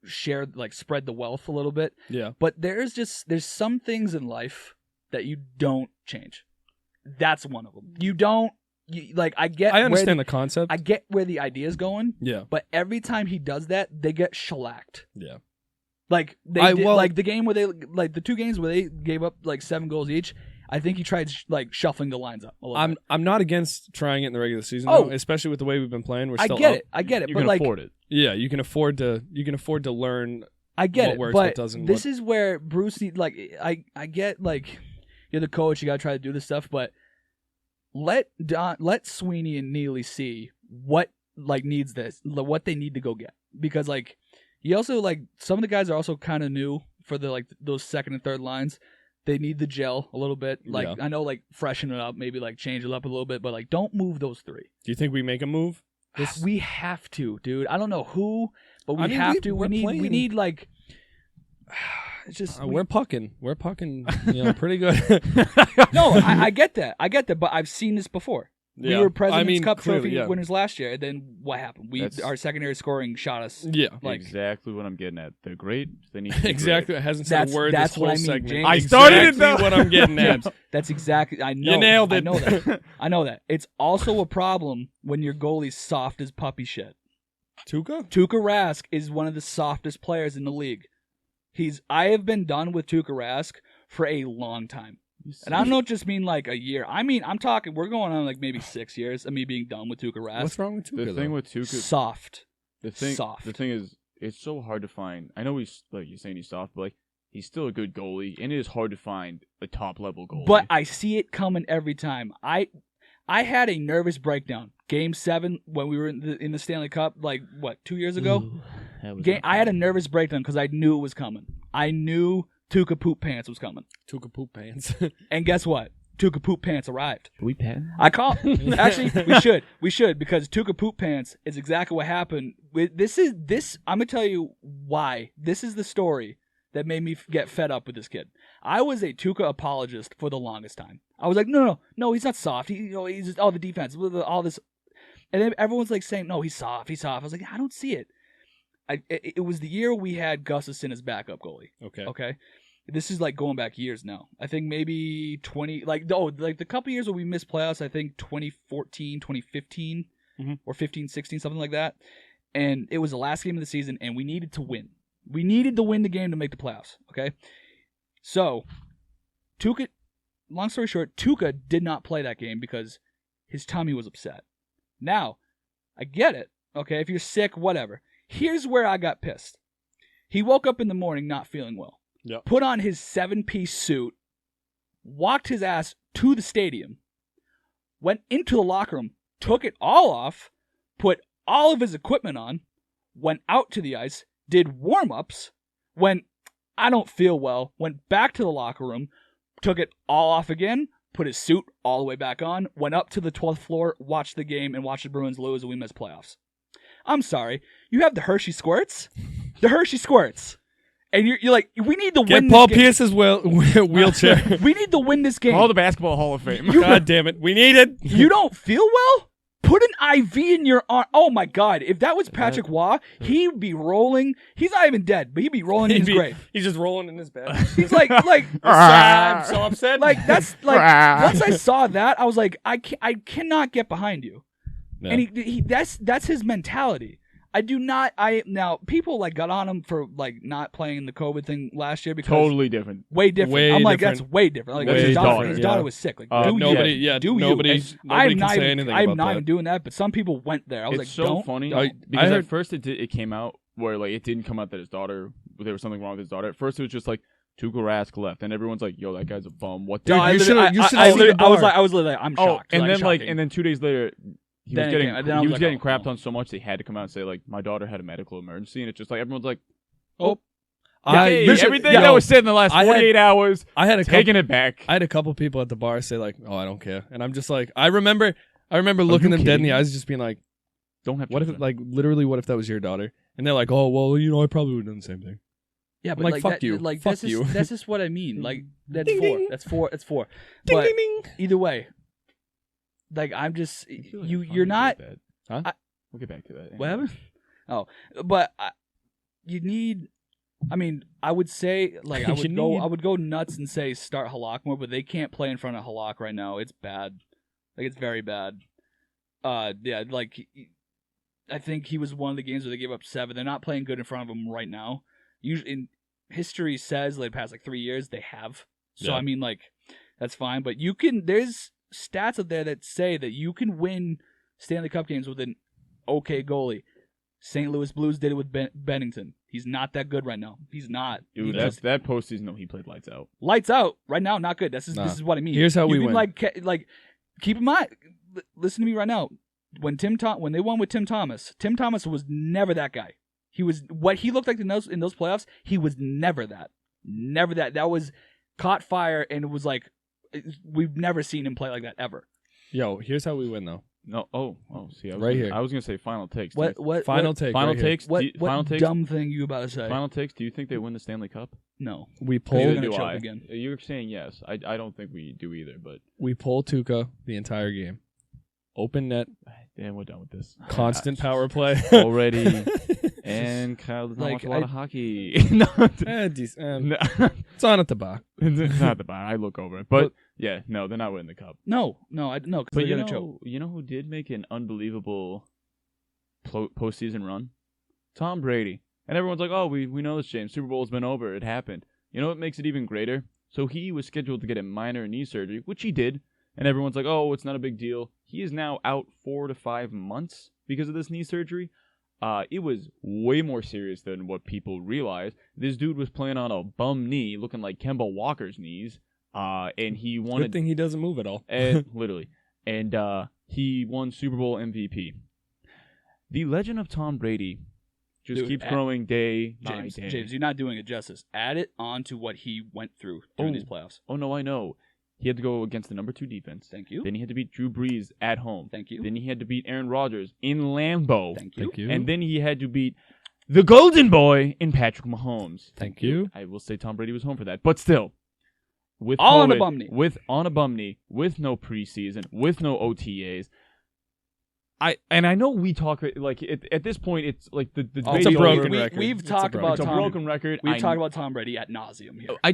spread the wealth a little bit. Yeah. But there's some things in life that you don't change. That's one of them. I understand the concept. I get where the idea is going. Yeah. But every time he does that, they get shellacked. Yeah. Like the game where the 2 games where they gave up like 7 goals each. I think he tried shuffling the lines up a little bit. I'm not against trying it in the regular season, Oh. though, especially with the way we've been playing. We're I still get up. it. I get it. You but can like, afford it. Yeah, you can afford to learn. I get what it. works, but what doesn't, this what- is where Bruce needs. Like, I get like you're the coach. You gotta try to do this stuff, but let Sweeney and Neely see what like needs this, what they need to go get, because like he also like some of the guys are also kind of new for the like those second and third lines. They need the gel a little bit. Like Yeah. I know, like freshen it up, maybe like change it up a little bit, but like don't move those 3. Do you think we make a move? We have to, dude. I don't know who, but we I mean, have we- to. we're We playing- need like. It's just We're pucking, pretty good. no. I get that. But I've seen this before. Yeah. We were President's Cup clearly, trophy yeah. winners last year, and then what happened? Our secondary scoring shot us. Yeah. Like exactly what I'm getting at. They're great. They need to be Exactly. It hasn't said a word that's this what whole I mean, segment. James. I started it, Exactly though. what I'm getting at. that's exactly. I know. You nailed it. I know that. I know that. It's also a problem when your goalie's soft as puppy shit. Tuukka? Tuukka Rask is one of the softest players in the league. I have been done with Tuukka Rask for a long time. And I don't just mean like a year. I mean, I'm talking, we're going on like maybe 6 years of me being done with Tuukka Rask. What's wrong with Tuukka? The thing though? with Tuukka, Soft. the thing is, it's so hard to find. I know he's like you're saying he's soft, but like he's still a good goalie, and it is hard to find a top level goalie. But I see it coming every time. I had a nervous breakdown. Game 7 when we were in the Stanley Cup, like what, 2 years ago? I had a nervous breakdown because I knew it was coming. I knew Tuukka Poop Pants was coming. Tuukka poop pants. And guess what? Tuukka Poop Pants arrived. we pan. I call. Actually, we should because Tuukka Poop Pants is exactly what happened. I'm gonna tell you why. This is the story that made me get fed up with this kid. I was a Tuca apologist for the longest time. I was like, no, he's not soft. He's just all the defense, all this, and then everyone's like saying, no, he's soft. I was like, I don't see it. It was the year we had Gustafson as backup goalie. Okay. This is like going back years now. I think maybe 20, like the couple years where we missed playoffs. I think 2014, 2015, or 15, 16, something like that. And it was the last game of the season, and we needed to win. We needed to win the game to make the playoffs. Okay. So, Tuca. Long story short, Tuca did not play that game because his tummy was upset. Now, I get it. Okay, if you're sick, whatever. Here's where I got pissed. He woke up in the morning not feeling well. Yep. Put on his 7-piece suit, walked his ass to the stadium, went into the locker room, took it all off, put all of his equipment on, went out to the ice, did warm-ups, went, I don't feel well, went back to the locker room, took it all off again, put his suit all the way back on, went up to the 12th floor, watched the game, and watched the Bruins lose, and we missed playoffs. I'm sorry. You have the Hershey Squirts? The Hershey Squirts. And you're like, we need to win Get Paul this game. Pierce's wheelchair. We need to win this game. Call the Basketball Hall of Fame. God damn it. We need it. You don't feel well? Put an IV in your arm. Oh, my God. If that was Patrick Waugh, he'd be rolling. He's not even dead, but he'd be rolling in his grave. He's just rolling in his bed. He's like, I'm so upset. like, that's, like, once I saw that, I was like, I cannot get behind you. No. And he that's his mentality. Now people like got on him for like not playing the COVID thing last year because Totally different. way different. I'm like, that's way different. Like, Way his daughter, different, his yeah. daughter was sick. Like, nobody I'm can not say even, anything I'm about not that. even doing that. But some people went there. I was It's like, so don't. funny don't. because heard- at first it came out where like it didn't come out that his daughter, there was something wrong with his daughter. At first it was just like Tuukka Rask left, and everyone's like, "Yo, that guy's a bum." What? Dude, the I you literally- should've- you should've I seen literally- the I was bar. like, I'm shocked. and then shocking. and then 2 days later, he Then was it getting came- then I he was was like, getting oh, crapped oh. on so much they had to come out and say like, "My daughter had a medical emergency," and it's just like everyone's like, Oh. "Hey, You should- everything yeah. that was said in the last I had- 48 hours, I had a taking it back." I had a couple people at the bar say like, "Oh, I don't care," and I'm just like, I remember looking them dead in the eyes, just being like, Don't have "What if, children. like, literally, what if that was your daughter?" And they're like, "Oh, well, I probably would have done the same thing." Yeah, but like, like, fuck that, you. Like Fuck that's you. Just, that's just what I mean. Like that's Ding, four. ding. That's four. That's four. Ding, But ding, ding. either way, like I'm just I feel like you're I'm not. bad. Huh? We'll get back to that. What happened? Oh, but you need. I mean, I would say like I would go nuts and say start Halak more, but they can't play in front of Halak right now. It's bad. Like it's very bad. Yeah, like I think he was one of the games where they gave up 7. They're not playing good in front of him right now. Usually, in history says like the past like 3 years they have. So Yeah. I mean, like that's fine. But you can. There's stats out there that say that you can win Stanley Cup games with an okay goalie. St. Louis Blues did it with Bennington. He's not that good right now. He's not. Dude, He just- that postseason though, he played lights out. lights out right now. Not good. This Nah. is what I mean. Here's how we you can, win. Like keep in mind. Listen to me right now. When they won with Tim Thomas was never that guy. He was what he looked like in those playoffs. He was never that. Never that. That was caught fire, and it was like we've never seen him play like that ever. Yo, here's how we win though. No, see, I was Right gonna, here. I was gonna say final takes. What Final take. Final right here. takes. What Final takes. dumb thing you about to say? Final takes. Do you think they win the Stanley Cup? No. We You're pull gonna do choke I. again. You're saying yes. I don't think we do either. But Tuca the entire game. Open net, damn, we're done with this. constant power play. Already. And Kyle does not Like, watch a lot of hockey. No, no. It's on at the bar. It's not the bar. I look over it, but yeah, no, they're not winning the cup. No, because But they're you gonna know, choke. you know who did make an unbelievable postseason run? Tom Brady. And everyone's like, "Oh, we know this, James. Super Bowl's been over. It happened." You know what makes it even greater? So he was scheduled to get a minor knee surgery, which he did. And everyone's like, "Oh, it's not a big deal." He is now out 4 to 5 months because of this knee surgery. It was way more serious than what people realized. This dude was playing on a bum knee, looking like Kemba Walker's knees. And he wanted. Good thing he doesn't move at all. Literally. And he won Super Bowl MVP. The legend of Tom Brady just keeps growing day by day. James, you're not doing it justice. Add it on to what he went through during these playoffs. Oh, no, I know. He had to go against the number 2 defense. Thank you. Then he had to beat Drew Brees at home. Thank you. Then he had to beat Aaron Rodgers in Lambeau. Thank you. Thank you. And then he had to beat the golden boy in Patrick Mahomes. Thank you. I will say Tom Brady was home for that, but still, with All on COVID, a bum knee. on a bum knee, with no preseason, with no OTAs. I know we talk like at this point it's like the It's a broken we, record. We've It's talked a about it's a Tom. broken record. We've talked about Tom Brady ad nauseum here. I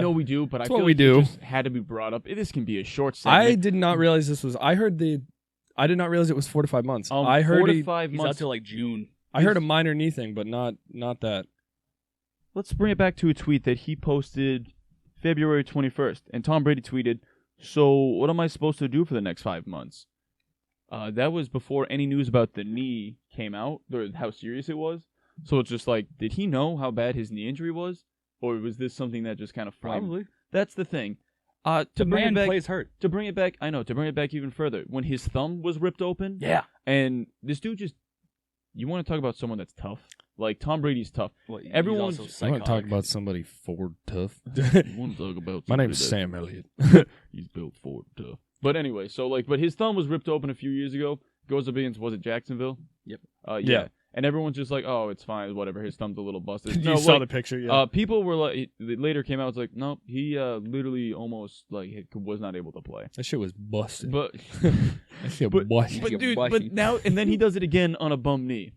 know we do, but I That's feel what like we do. it just had to be brought up. This can be a short segment. I did not realize this was. I did not realize it was 4 to 5 months. I 4 heard to 5 he's out months. till like June. I heard a minor knee thing, but not that. Let's bring it back to a tweet that he posted February 21st, and Tom Brady tweeted, "So what am I supposed to do for the next 5 months?" That was before any news about the knee came out, or how serious it was. So it's just like, did he know how bad his knee injury was? Or was this something that just kind of framed? Probably. That's the thing. The bring man it back, plays hurt. To bring it back even further, when his thumb was ripped open, Yeah. and this dude just, you want to talk about someone that's tough? Like, Tom Brady's tough. Well, Everyone's- he's I also want to talk psychotic. about somebody Ford tough. You want to talk about My name's somebody Sam Elliott. that- He's built Ford tough. But anyway, but his thumb was ripped open a few years ago. Goes up against, was it Jacksonville? Yep. Yeah. And everyone's just like, oh, it's fine, whatever. His thumb's a little busted. You saw the picture, yeah. People were like, it later came out, it's like, no, he literally almost was not able to play. That shit was busted. But That shit but- busted. but You're dude, busty. but now and then he does it again on a bum knee.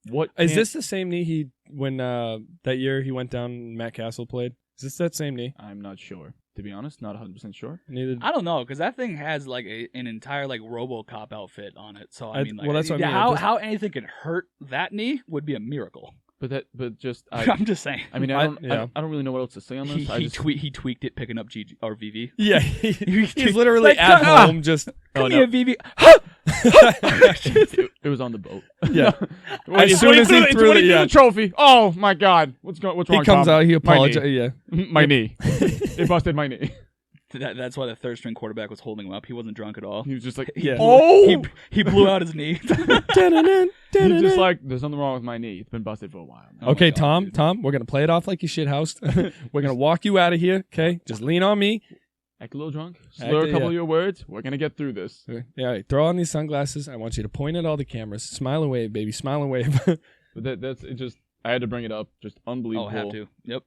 What Is this the same knee when that year he went down and Matt Castle played? Is this that same knee? I'm not sure. To be honest, not 100% sure. Neither. I don't know, because that thing has like an entire like RoboCop outfit on it. So I mean, like, well, that's what I mean. How anything can hurt that knee would be a miracle. But just I'm just saying. I mean, I- I don't yeah. really know what else to say on this. He tweaked it picking up GG or VV. Yeah, he's literally Like, at come home just. Come here, VV. it was on the boat. Yeah. When As soon as he threw it, yeah. the trophy. Oh my God! What's wrong? He comes Tom? out, he My knee. apologizes. Yeah. My knee. They busted my knee. That's why the third string quarterback was holding him up. He wasn't drunk at all. He was just like, Yeah. He blew out his knee. He's just like, there's something wrong with my knee. It's been busted for a while. Oh Okay, my God, Tom, we're gonna play it off like you shithoused. We're gonna walk you out of here. Okay, just lean on me. Act a little drunk. Slur a couple of your words. We're gonna get through this. Yeah, all right, throw on these sunglasses. I want you to point at all the cameras. Smile and wave, baby. Smile and wave. But that's it. Just I had to bring it up. Just unbelievable. Oh, have to. Yep.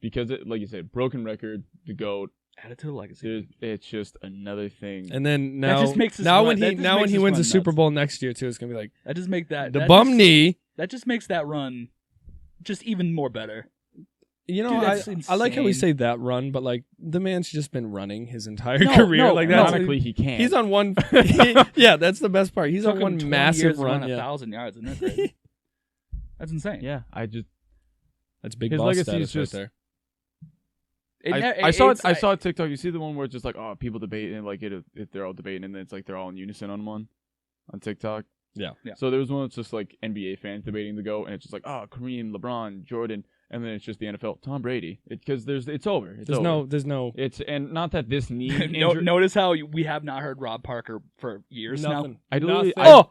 Because it, like you said, broken record. The GOAT. Add it to the legacy. It's just another thing. And then That now, just makes us now run- when that he just now when makes he us wins run the Super nuts. Bowl next year too, it's gonna be like That just make that the that bum just- knee. That just makes that run just even more better. You know, Dude, that's I like how we insane. say that run, but like the man's just been running his entire No, career. no, like no. that's Ironically, he can't. he's on one. Yeah, that's the best part. He's Took on him one 20 massive years to run. run Yeah, 1,000 yards, isn't that crazy? That's insane. Yeah, I just that's big His boss legacy status is just- right there. I saw a TikTok. You see the one where it's just like, oh, people debating, and like if they're all debating, and then it's like they're all in unison on one on TikTok. Yeah. So there was one that's just like NBA fans debating the GOAT, and it's just like, oh, Kareem, LeBron, Jordan, and then it's just the NFL, Tom Brady. Because it's over. It's There's over. no It's and not that this knee No, injury. notice how we have not heard Rob Parker for years nothing. I literally, Nothing.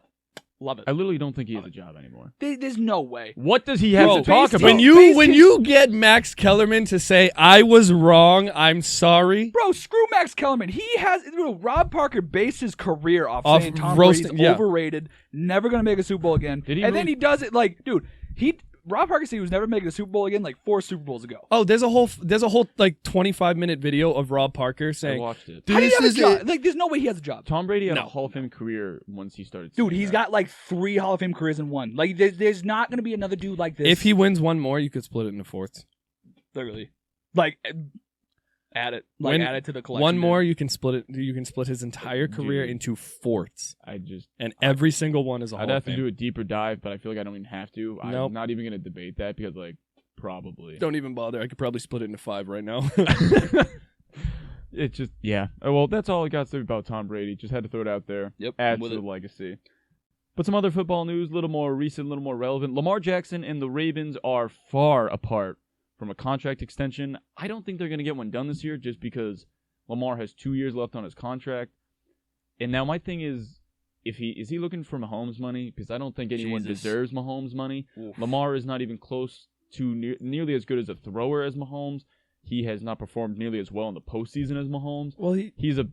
Love it. I literally don't think he has a job anymore. There's no way. What does he have Bro, to talk based- about? When you get Max Kellerman to say I was wrong, I'm sorry. Bro, screw Max Kellerman. He has Rob Parker based his career off saying Tom roasting- Brady's yeah. overrated, never gonna make a Super Bowl again. Did he and really- then he does it like, dude, Rob Parker said he was never making a Super Bowl again like 4 Super Bowls ago. Oh, there's a whole like 25-minute video of Rob Parker I saying, watched it. How do you have a is job? it. Like, there's no way he has a job. Tom Brady had No. a Hall of Fame career once he started. Dude, saying he's that. got like 3 Hall of Fame careers in one. Like, there's not gonna be another dude like this. If he wins one more, you could split it into fourths. literally, like, add it, add it to the collection. One dude. more, you can split it. You can split his entire career Dude. into fourths, I just. and every single one is a I'd Hall have of to Fame. do a deeper dive, but I feel like I don't even have to. Nope. I'm not even gonna debate that because like probably. Don't even bother. I could probably split it into 5 right now. It's just yeah. Well, that's all I got to say about Tom Brady. Just had to throw it out there. Yep, Add I'm to with the it. legacy. But some other football news, a little more recent, a little more relevant. Lamar Jackson and the Ravens are far apart from a contract extension. I don't think they're going to get one done this year just because Lamar has 2 years left on his contract. And now my thing is is he looking for Mahomes money? Because I don't think anyone Jesus. deserves Mahomes money. Oof. Lamar is not even close to nearly as good as a thrower as Mahomes. he has not performed nearly as well in the postseason as Mahomes. Well, He's a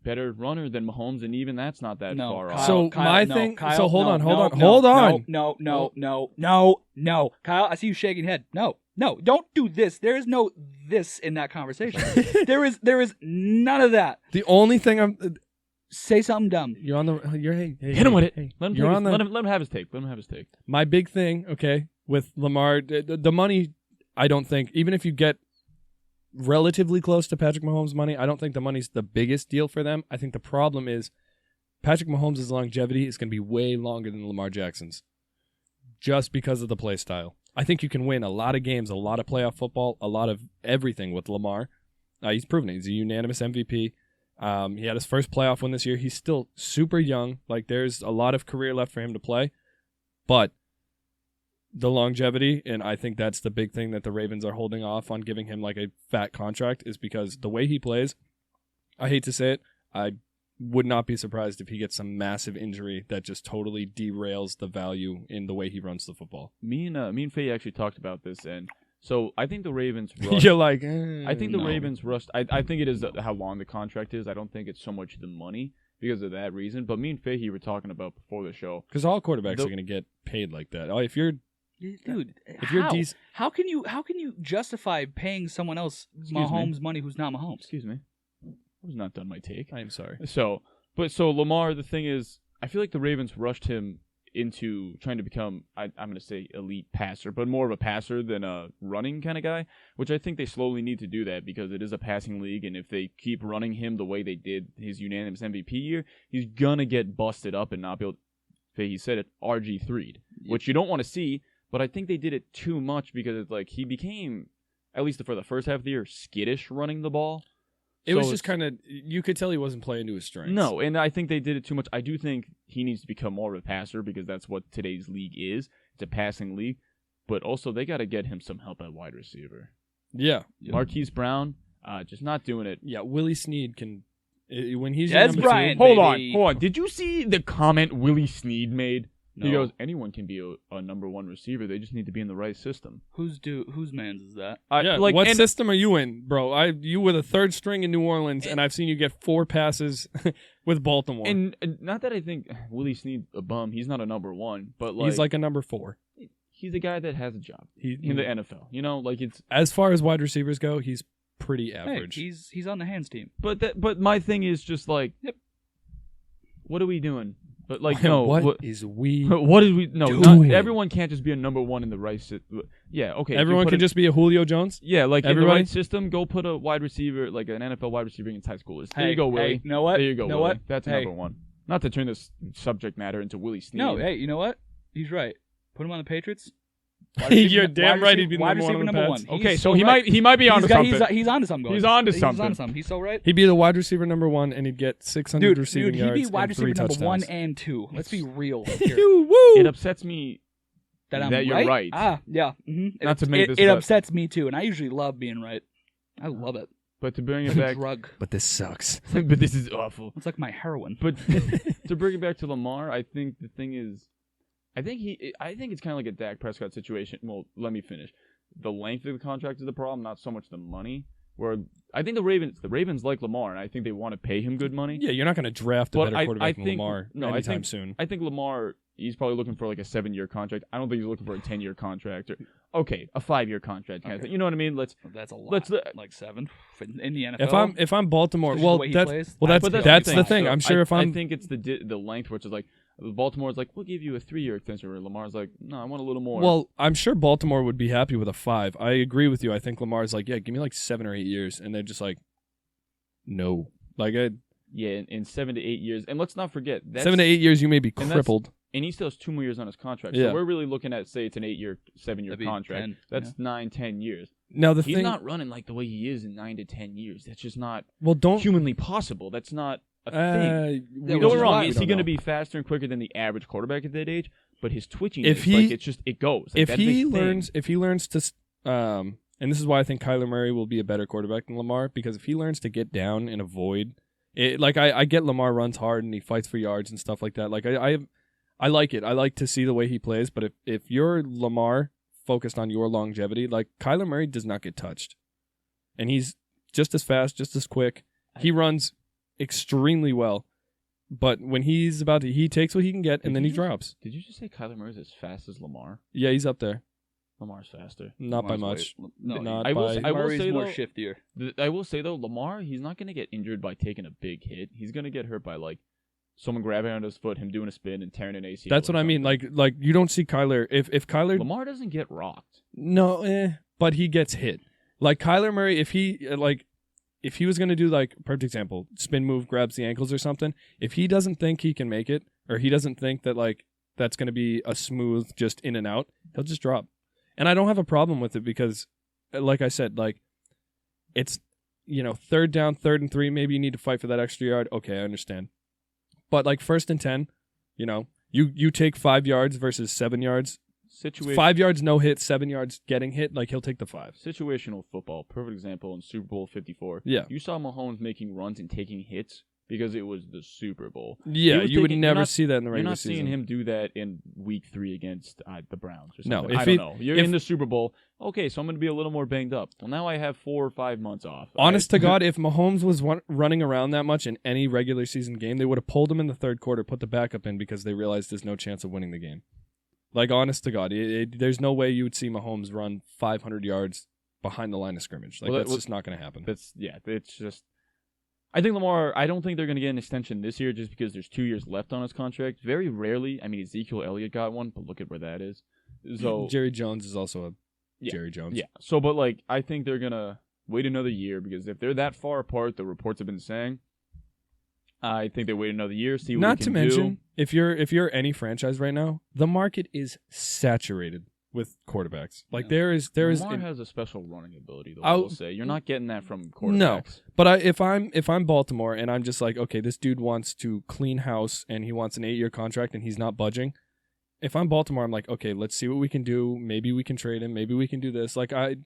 better runner than Mahomes, and even that's not that far off. So Kyle, hold on. No. Kyle, I see you shaking your head. No, don't do this. There is no this in that conversation. there is none of that. The only thing Say something dumb. Hey, Hit him with it. Hey. Let him have his take. My big thing, okay, with Lamar, the money, I don't think, even if you get relatively close to Patrick Mahomes' money, I don't think the money's the biggest deal for them. I think the problem is Patrick Mahomes' longevity is going to be way longer than Lamar Jackson's just because of the play style. I think you can win a lot of games, a lot of playoff football, a lot of everything with Lamar. He's proven it. He's a unanimous MVP. He had his first playoff win this year. He's still super young. Like, there's a lot of career left for him to play. But the longevity, and I think that's the big thing that the Ravens are holding off on giving him like a fat contract, is because the way he plays, I hate to say it, I would not be surprised if he gets some massive injury that just totally derails the value in the way he runs the football. Me and Faye actually talked about this, and so I think the Ravens rushed. You're like, I think the Ravens rushed. I think it is how long the contract is. I don't think it's so much the money because of that reason. But me and Faye were talking about before the show. Because all quarterbacks are going to get paid like that. If you're how can you justify paying someone else Mahomes money who's not Mahomes? Excuse me, I was not done my take. I am sorry. So Lamar, the thing is, I feel like the Ravens rushed him into trying to become, I'm going to say elite passer, but more of a passer than a running kind of guy, which I think they slowly need to do that because it is a passing league, and if they keep running him the way they did his unanimous MVP year, he's going to get busted up and not be able to, he said it, RG3'd, which you don't want to see, but I think they did it too much because it's like he became, at least for the first half of the year, skittish running the ball. It was just kind of, you could tell he wasn't playing to his strengths. No, and I think they did it too much. I do think he needs to become more of a passer because that's what today's league is. It's a passing league. But also, they got to get him some help at wide receiver. Yeah. Marquise Brown, just not doing it. Yeah, Willie Snead can, when he's Des number Bryant, two. Hold on. Did you see the comment Willie Snead made? No. He goes, anyone can be a number one receiver. They just need to be in the right system. Whose man's is that? What system are you in, bro? You were the third string in New Orleans, and I've seen you get 4 passes with Baltimore. And not that I think Willie Snead a bum. He's not a number one, but he's like a number 4. He's a guy that has a job in the NFL. You know, like it's as far as wide receivers go, he's pretty average. Hey, he's on the hands team. But my thing is just like, what are we doing? But like, no, what is we? What is we? No, doing? Everyone can't just be a number one in the right system. Yeah, okay. Everyone can just be a Julio Jones. Yeah, like everybody? In the right system, go put a wide receiver, like an NFL wide receiver against high schoolers. There you go, Willie. Hey, you know what? There you go, Willie. What? That's number one. Not to turn this subject matter into Willie Snead. No, hey, you know what? He's right. Put him on the Patriots. You're damn right he'd be number one. Okay, so he might be onto something. He's onto something. He's onto something. He's so right. He'd be the wide receiver number 1, and he'd get 600 receiving yards. He'd be wide receiver number touchdowns. 1 and 2. Let's be real here. It upsets me that you're right. Yeah. Mm-hmm. Not to make this. It upsets me too, and I usually love being right. I love it. But to bring it back, drug. But this sucks. But this is awful. It's like my heroin. But to bring it back to Lamar, I think the thing is, I think it's kind of like a Dak Prescott situation. Well, let me finish. The length of the contract is the problem, not so much the money. Where I think the Ravens like Lamar, and I think they want to pay him good money. Yeah, you're not going to draft a better quarterback than Lamar anytime soon. I think Lamar, he's probably looking for like a 7-year contract. I don't think he's looking for a 10-year contract. A 5-year contract kind of thing. You know what I mean? That's a lot. Like 7 in the NFL. If I'm Baltimore, that's the thing. So I'm sure I think it's the length, which is like Baltimore's like, we'll give you a 3-year extension. Where Lamar's like, no, I want a little more. Well, I'm sure Baltimore would be happy with a 5. I agree with you. I think Lamar's like, yeah, give me like 7 or 8 years, and they're just like, no, like in 7 to 8 years, and let's not forget 7 to 8 years you may be crippled. And he still has 2 more years on his contract. Yeah. So we're really looking at, say, it's an 8-year, 7-year contract. 10, that's 9-10 years. Now he's not running like the way he is in 9 to 10 years. That's just not don't humanly possible. That's not a thing. Don't get me wrong. Is he going to be faster and quicker than the average quarterback at that age? But his twitching, it goes. Like, if he learns to, and this is why I think Kyler Murray will be a better quarterback than Lamar, because if he learns to get down and avoid it, like I get Lamar runs hard and he fights for yards and stuff like that. Like I like it. I like to see the way he plays. But if you're Lamar focused on your longevity, like Kyler Murray does not get touched. and he's just as fast, just as quick. He runs extremely well, but when he's about to, he takes what he can get, and then he drops. Did you just say Kyler Murray's as fast as Lamar? Yeah, he's up there. Lamar's faster. Not by Lamar's much. No, Not I will by. say- I will Murray's say, more though, shiftier. I will say though, Lamar, he's not gonna get injured by taking a big hit. He's gonna get hurt by like someone grabbing onto his foot, him doing a spin, and tearing an ACL. That's or what I mean. something. Like you don't see Kyler. If Kyler, Lamar doesn't get rocked. no, but he gets hit. Like Kyler Murray, if he was gonna do like perfect example, spin move, grabs the ankles or something. If he doesn't think he can make it, or he doesn't think that like that's gonna be a smooth just in and out, he'll just drop. And I don't have a problem with it because, like I said, like it's, third down, 3rd and 3, maybe you need to fight for that extra yard. Okay, I understand. But like 1st and 10, you take 5 yards versus 7 yards. 5 yards no hit, 7 yards getting hit. Like he'll take the 5. Situational football, perfect example in Super Bowl 54. Yeah. You saw Mahomes making runs and taking hits because it was the Super Bowl. Yeah, was you would taking- never you're not- see that in the You're regular not season. seeing him do that in Week 3 against the Browns or No, something. if I don't he- know. You're if- in the Super Bowl. Okay, so I'm going to be a little more banged up. Well, now I have 4 or 5 months off. Honest to God, if Mahomes was running around that much in any regular season game, they would have pulled him in the 3rd quarter, put the backup in because they realized there's no chance of winning the game. Like, honest to God, there's no way you would see Mahomes run 500 yards behind the line of scrimmage. Like, that's just not going to happen. It's just. I think Lamar, I don't think they're going to get an extension this year just because there's 2 years left on his contract. Very rarely. I mean, Ezekiel Elliott got one, but look at where that is. So Jerry Jones is also a Yeah. Jerry Jones. Yeah. So, but like, I think they're gonna wait another year because if they're that far apart, the reports have been saying, I think they wait another year, see what Not we to can mention, do. if you're any franchise right now, the market is saturated with quarterbacks. Like Yeah. there is. Lamar has a special running ability, though. I I'll- will say you're not getting that from No. quarterbacks. But if I'm Baltimore and I'm just like, okay, this dude wants to clean house and he wants an 8-year contract and he's not budging. If I'm Baltimore, I'm like, okay, let's see what we can do. Maybe we can trade him. Maybe we can do this. Like I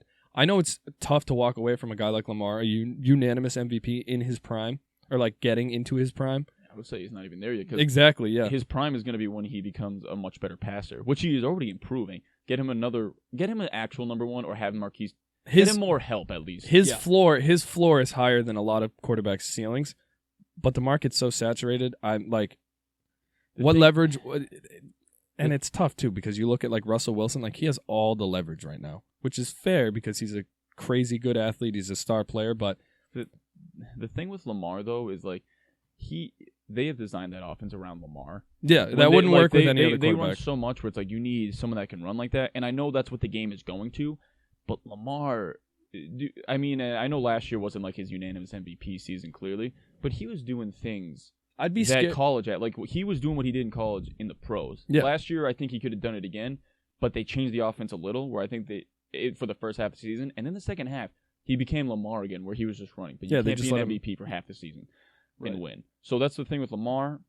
know it's tough to walk away from a guy like Lamar, a unanimous MVP in his prime, or like getting into his prime. I would say he's not even there yet because Exactly, yeah. his prime is going to be when he becomes a much better passer, which he is already improving. Get him an actual number one, or have Marquise. Get him more help at least. His floor is higher than a lot of quarterbacks' ceilings, but the market's so saturated. I'm like, leverage? And it's tough too because you look at like Russell Wilson, like he has all the leverage right now, which is fair because he's a crazy good athlete. He's a star player, but The thing with Lamar though is like they have designed that offense around Lamar. yeah, When that they- wouldn't like, work with they- any they, other They run quarterback. so much where it's like you need someone that can run like that, and I know that's what the game is going to. But Lamar, I mean, I know last year wasn't like his unanimous MVP season clearly, but he was doing things I'd be that scared. college at like he was doing what he did in college in the pros. Yeah. Last year, I think he could have done it again, but they changed the offense a little. Where I think for the first half of the season, and then the second half, he became Lamar again, where he was just running. But you Yeah, they can't just be let an him- MVP for half the season Right. and win. So that's the thing with Lamar.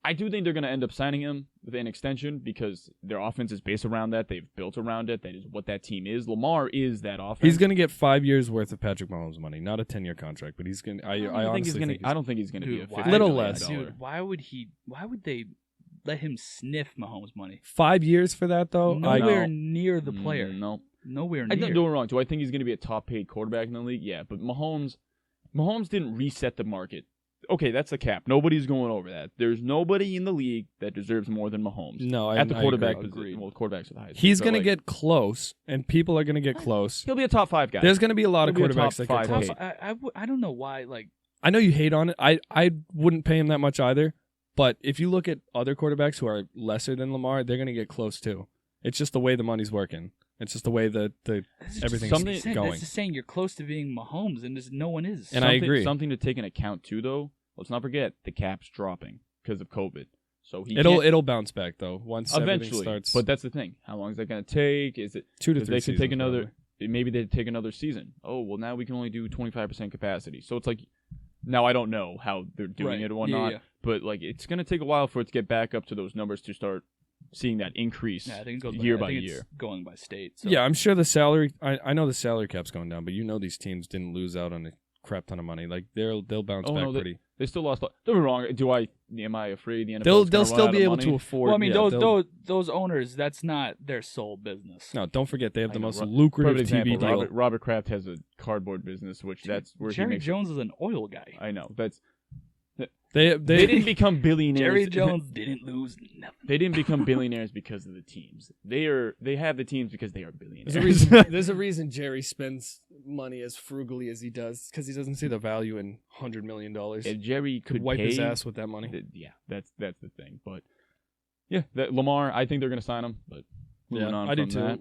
I do think they're going to end up signing him with an extension because their offense is based around that. They've built around it. That is what that team is. Lamar is that offense. He's going to get 5 years worth of Patrick Mahomes money, not a 10-year contract, but he's going. I honestly think I don't think he's going to be a Dude, why- $50 Little million less. dollar. Dude, why would they let him sniff Mahomes' money? 5 years for that though. Nowhere near the player. No. Nowhere I near. don't get me wrong. Do I think he's going to be a top-paid quarterback in the league? Yeah, but Mahomes didn't reset the market. Okay, that's the cap. Nobody's going over that. There's nobody in the league that deserves more than Mahomes. No, at the I quarterback agree. position. Well, quarterbacks are the highest. He's but, going to like, get close, and people are going to get close. He'll be a top 5 guy. There's going to be a lot of He'll be a quarterbacks top that get 5 close. paid. I don't know why. Like, I know you hate on it. I wouldn't pay him that much either. But if you look at other quarterbacks who are lesser than Lamar, they're going to get close too. It's just the way the money's working. It's just the way the everything's going. That's just saying you're close to being Mahomes, and no one is. And I agree. Something to take into account too, though. Let's not forget the cap's dropping because of COVID. So It'll bounce back though once everything eventually starts. But that's the thing. How long is that going to take? Is it 2 to 'cause 3 they could take seasons, another? probably. Maybe they take another season. Oh well, now we can only do 25% capacity. So it's like now I don't know how they're doing Right. it or whatnot. Yeah. But like it's going to take a while for it to get back up to those numbers to start seeing that increase Yeah, I think it goes year I by think year. It's going by state. So. Yeah, I'm sure the salary. I know the salary cap's going down, but you know these teams didn't lose out on a crap ton of money. Like they'll bounce back pretty. They still lost. Don't get me wrong. Am I afraid the NFL? They'll still be able to afford. Well, I mean, those owners, that's not their sole business. No, don't forget they have the most lucrative TV deal. Robert Kraft has a cardboard business, which that's where Jerry Jones is an oil guy. I know that's. They didn't become billionaires. Jerry Jones didn't lose nothing. They didn't become billionaires because of the teams. They have the teams because they are billionaires. There's a reason Jerry spends money as frugally as he does, because he doesn't see the value in $100 million. If Jerry could wipe pay, his ass with that money. That's the thing. But yeah, Lamar, I think they're going to sign him. But moving on I from do too. that,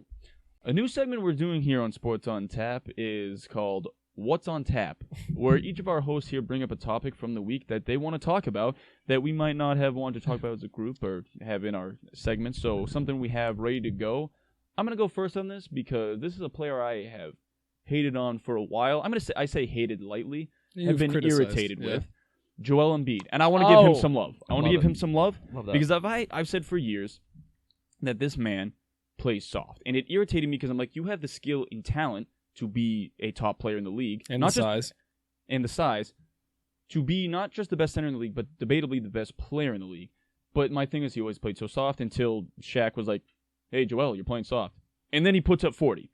a new segment we're doing here on Sports on Tap is called What's on Tap, where each of our hosts here bring up a topic from the week that they want to talk about that we might not have wanted to talk about as a group or have in our segment. So something we have ready to go. I'm going to go first on this because this is a player I have hated on for a while. I say hated lightly. Have been irritated with. Joel Embiid. And I want to give him some love. I want to give him some love because I've said for years that this man plays soft. And it irritated me because I'm like, you have the skill and talent to be a top player in the league. And the size. To be not just the best center in the league, but debatably the best player in the league. But my thing is he always played so soft until Shaq was like, hey, Joel, you're playing soft. And then he puts up 40.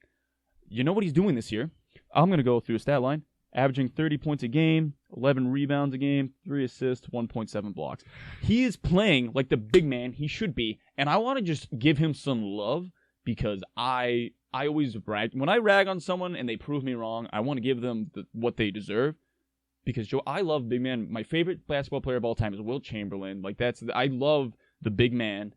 You know what he's doing this year? I'm going to go through a stat line. Averaging 30 points a game, 11 rebounds a game, 3 assists, 1.7 blocks. He is playing like the big man he should be. And I want to just give him some love because I always rag. When I rag on someone and they prove me wrong, I want to give them what they deserve. Because I love big man. My favorite basketball player of all time is Wilt Chamberlain. I love the big man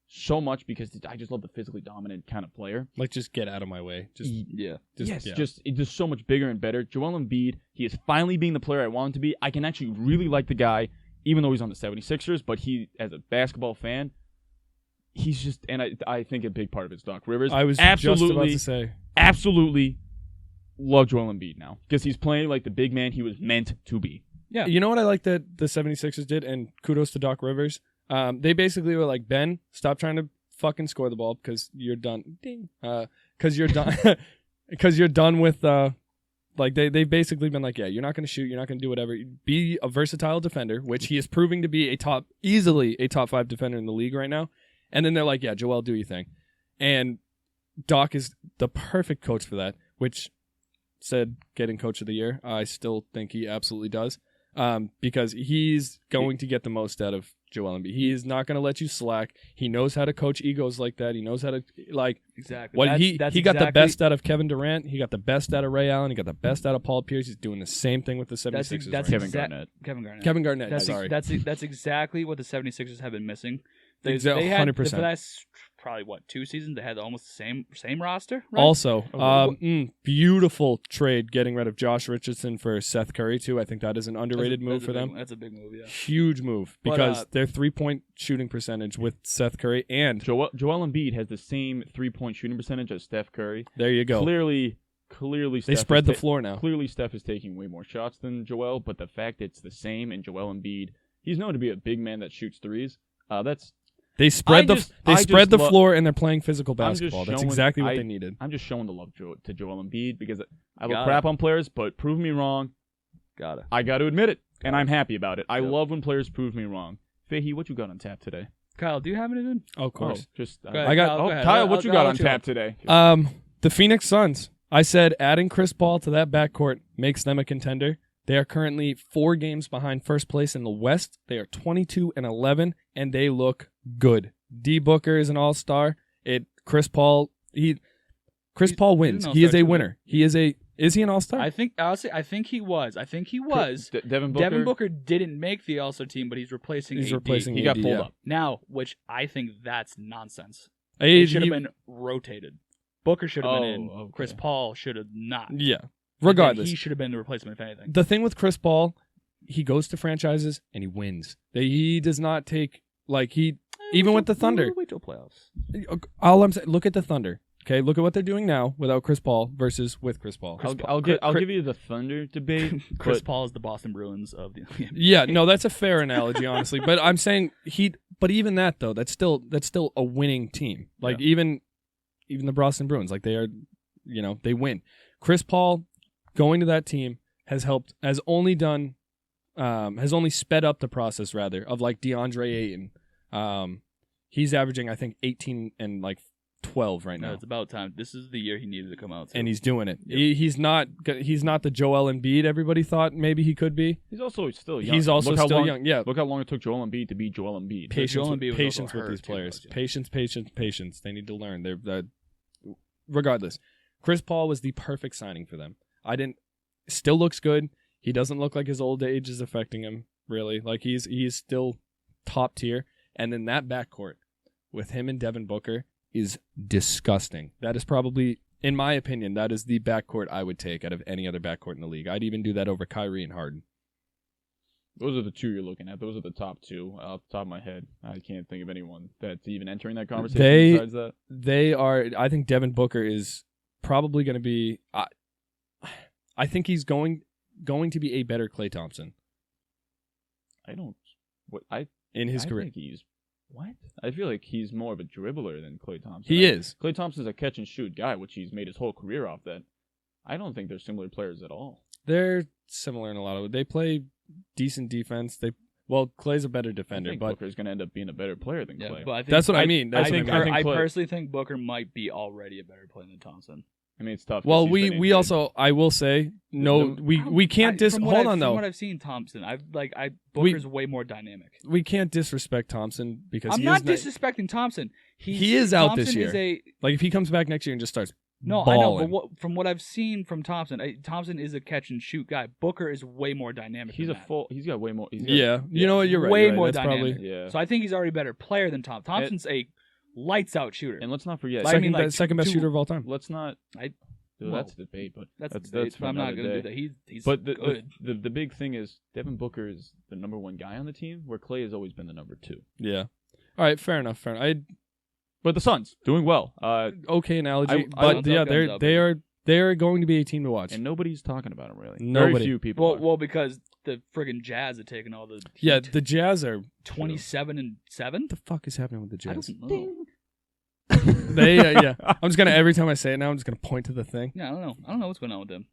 so much because I just love the physically dominant kind of player. Like, just get out of my way. It's just so much bigger and better. Joel Embiid, he is finally being the player I want him to be. I can actually really like the guy, even though he's on the 76ers. But he, as a basketball fan, he's just, and I think a big part of it's Doc Rivers. I was just about to say. Absolutely love Joel Embiid now because he's playing like the big man he was meant to be. Yeah. You know what I like that the 76ers did, and kudos to Doc Rivers? They basically were like, Ben, stop trying to fucking score the ball because you're done. Ding. Because you're done. Because you're done with, like, they've basically been like, yeah, you're not going to shoot. You're not going to do whatever. Be a versatile defender, which he is proving to be easily a top 5 defender in the league right now. And then they're like, yeah, Joel, do your thing. And Doc is the perfect coach for that, which said getting coach of the year. I still think he absolutely does. Because he's going to get the most out of Joel Embiid. He is not going to let you slack. He knows how to coach egos like that. He knows how to, like, exactly. He got the best out of Kevin Durant. He got the best out of Ray Allen. He got the best out of Paul Pierce. He's doing the same thing with the 76ers. That's Kevin Garnett. Kevin Garnett. Sorry. That's exactly what the 76ers have been missing. They had 100%. for the last probably 2 seasons. They had almost the same roster. Right? Also, beautiful trade getting rid of Josh Richardson for Seth Curry too. I think that is an underrated move for them. That's a big move. Yeah, huge move because their 3-point shooting percentage with Seth Curry and Joel Embiid has the same 3-point shooting percentage as Steph Curry. There you go. Clearly, they spread the floor now. Clearly, Steph is taking way more shots than Joel, but the fact it's the same and Joel Embiid, he's known to be a big man that shoots threes. They spread the floor and they're playing physical basketball. That's exactly what they needed. I'm just showing the love to Joel Embiid because I love crap on players, but prove me wrong. I got to admit it, and I'm happy about it. I love when players prove me wrong. Fahey, what you got on tap today? Kyle, do you have anything? Oh, of course. Kyle, what you got on tap today? The Phoenix Suns. I said adding Chris Paul to that backcourt makes them a contender. They are currently 4 games behind first place in the West. They are 22-11, and they look good. D. Booker is an all-star. Chris Paul wins. He is a winner. Is he an all-star? I think he was. Devin Booker didn't make the all-star team, but he's replacing AD. He got pulled up. Now, which I think that's nonsense. He should have been rotated. Booker should have been in. Okay. Chris Paul should have not. Yeah. Regardless, he should have been the replacement, if anything. The thing with Chris Paul, he goes to franchises and he wins. He does not take even with the Thunder. Wait till playoffs. All I'm saying, look at the Thunder. Okay, look at what they're doing now without Chris Paul versus with Chris Paul. I'll give you the Thunder debate. Chris Paul is the Boston Bruins of the NBA. Yeah, no, that's a fair analogy, honestly. But I'm saying but even that though, that's still a winning team. Like even the Boston Bruins, like they are, they win. Chris Paul going to that team, has only sped up the process rather of like DeAndre Ayton. He's averaging I think 18 and like 12 right now. No, it's about time. This is the year he needed to come out. And he's doing it. Yep. He's not the Joel Embiid everybody thought maybe he could be. He's also still young. He's also still young. Yeah. Look how long it took Joel Embiid to be Joel Embiid. Patience with hurt these too, players. yeah. Patience. They need to learn. Regardless, Chris Paul was the perfect signing for them. Still looks good. He doesn't look like his old age is affecting him really. Like he's still top tier. And then that backcourt with him and Devin Booker is disgusting. That is probably, in my opinion, that is the backcourt I would take out of any other backcourt in the league. I'd even do that over Kyrie and Harden. Those are the two you're looking at. Those are the top two. Off the top of my head, I can't think of anyone that's even entering that conversation besides that. They are. I think Devin Booker is probably going to be. I think he's going to be a better Klay Thompson. In his career. Think he's what? I feel like he's more of a dribbler than Klay Thompson. He is. Klay Thompson's a catch and shoot guy, which he's made his whole career off that. I don't think they're similar players at all. They're similar in a lot of ways. They play decent defense. Clay's a better defender, I think but Booker's going to end up being a better player than Klay. but I think, that's what I mean. I personally think Booker might be already a better player than Thompson. I mean, it's tough. Well, we also, I will say, we can't hold on though. From what I've seen, Thompson, Booker's way more dynamic. We can't disrespect Thompson because I'm not disrespecting Thompson. He is out Thompson this year. Like if he comes back next year and just starts. No, balling. I know, but from what I've seen from Thompson, Thompson is a catch and shoot guy. Booker is way more dynamic. He's He's got way more. You know what? You're right. Way you're right. more That's dynamic. Probably, yeah. So I think he's already a better player than Thompson. Thompson's a lights out shooter. And let's not forget, second best shooter of all time. Let's not. That's a debate, but that's for I'm not going to do that. He's but good. The big thing is Devin Booker is the number one guy on the team, where Klay has always been the number two. Yeah. All right. Fair enough. But the Suns doing well. Okay analogy, but yeah, they are going to be a team to watch, and nobody's talking about them really. Nobody. Very few people. Well, because the friggin' Jazz are taking all the heat. Yeah, the Jazz are 27-7. What the fuck is happening with the Jazz? I don't know. Yeah. I'm just gonna every time I say it now, I'm just gonna point to the thing. Yeah, I don't know what's going on with them.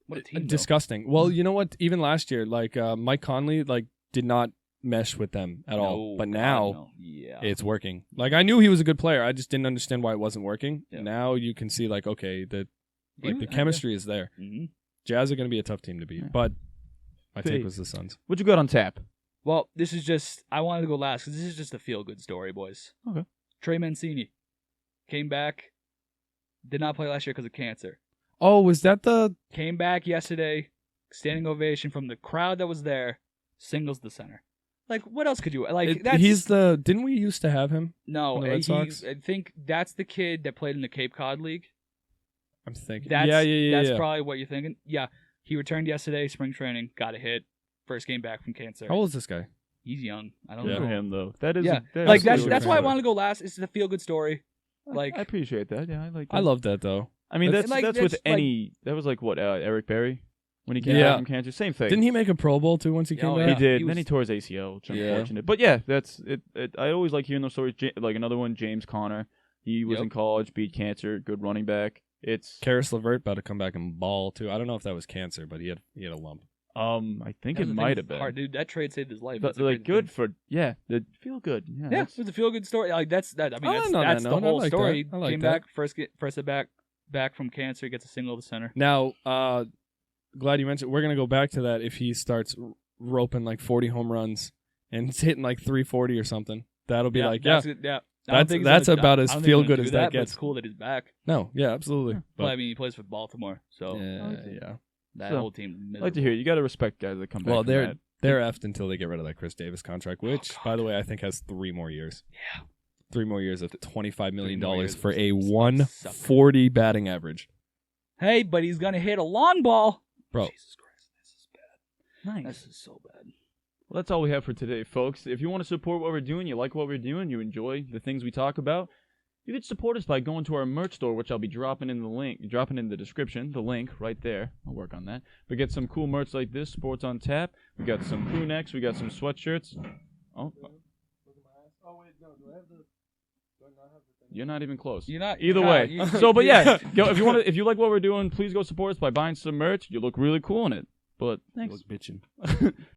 What a team, disgusting. Though. Well, you know what? Even last year, Mike Conley, did not mesh with them at all. But now, it's working. I knew he was a good player. I just didn't understand why it wasn't working. Yeah. Now you can see, the chemistry is there. Mm-hmm. Jazz are going to be a tough team to beat. But my take was the Suns. What you got on tap? Well, this is just, I wanted to go last because this is just a feel-good story, boys. Okay. Trey Mancini came back, did not play last year because of cancer. Oh, was that Came back yesterday, standing ovation from the crowd that was there, singles the center. What else could you didn't we used to have him? No, Red Sox? I think that's the kid that played in the Cape Cod League. I'm thinking. That's probably what you're thinking. Yeah, he returned yesterday, spring training, got a hit, first game back from cancer. How old is this guy? He's young. I don't know. know him though. That is. Yeah, that's why I wanted to go last. It's a feel good story. I appreciate that. Yeah, I like that. I love that though. I mean, that's with any. That was what Eric Berry when he came back from cancer. Same thing. Didn't he make a Pro Bowl too once he came back? He did. Then he tore his ACL, which is unfortunate. But yeah, that's it. I always like hearing those stories. Another one, James Conner. He was in college, beat cancer, good running back. It's Karis LeVert about to come back and ball too. I don't know if that was cancer, but he had a lump. I think it might have been. Hard, dude. That trade saved his life. But good for the feel good. Yeah, it was a feel good story. That's the whole story. Came back first at back from cancer, gets a single to center. Now, glad you mentioned. We're gonna go back to that if he starts roping 40 home runs and it's hitting 340 or something. That'll be that's about as feel good as that gets. It's cool that he's back. No, yeah, absolutely. Yeah. But I mean, he plays for Baltimore, so yeah. That whole team. I like to hear. You got to respect guys that come back. Well, they're effed until they get rid of that Chris Davis contract, which, by the way, I think has 3 more years. Yeah, 3 more years of $25 million for a 140 batting average. Hey, but he's gonna hit a long ball, bro. Jesus Christ, this is bad. Nice. This is so bad. Well, that's all we have for today, folks. If you want to support what we're doing, you like what we're doing, you enjoy the things we talk about, you can support us by going to our merch store, which I'll be dropping in the description, the link right there. I'll work on that. We get some cool merch like this, Sports on Tap. We got some crew necks. We got some sweatshirts. Oh, wait, no. Do I have the You're not even close. You're not. Either God, way. you- So, but yeah, if you like what we're doing, please go support us by buying some merch. You look really cool in it. But thanks. Look bitchin'.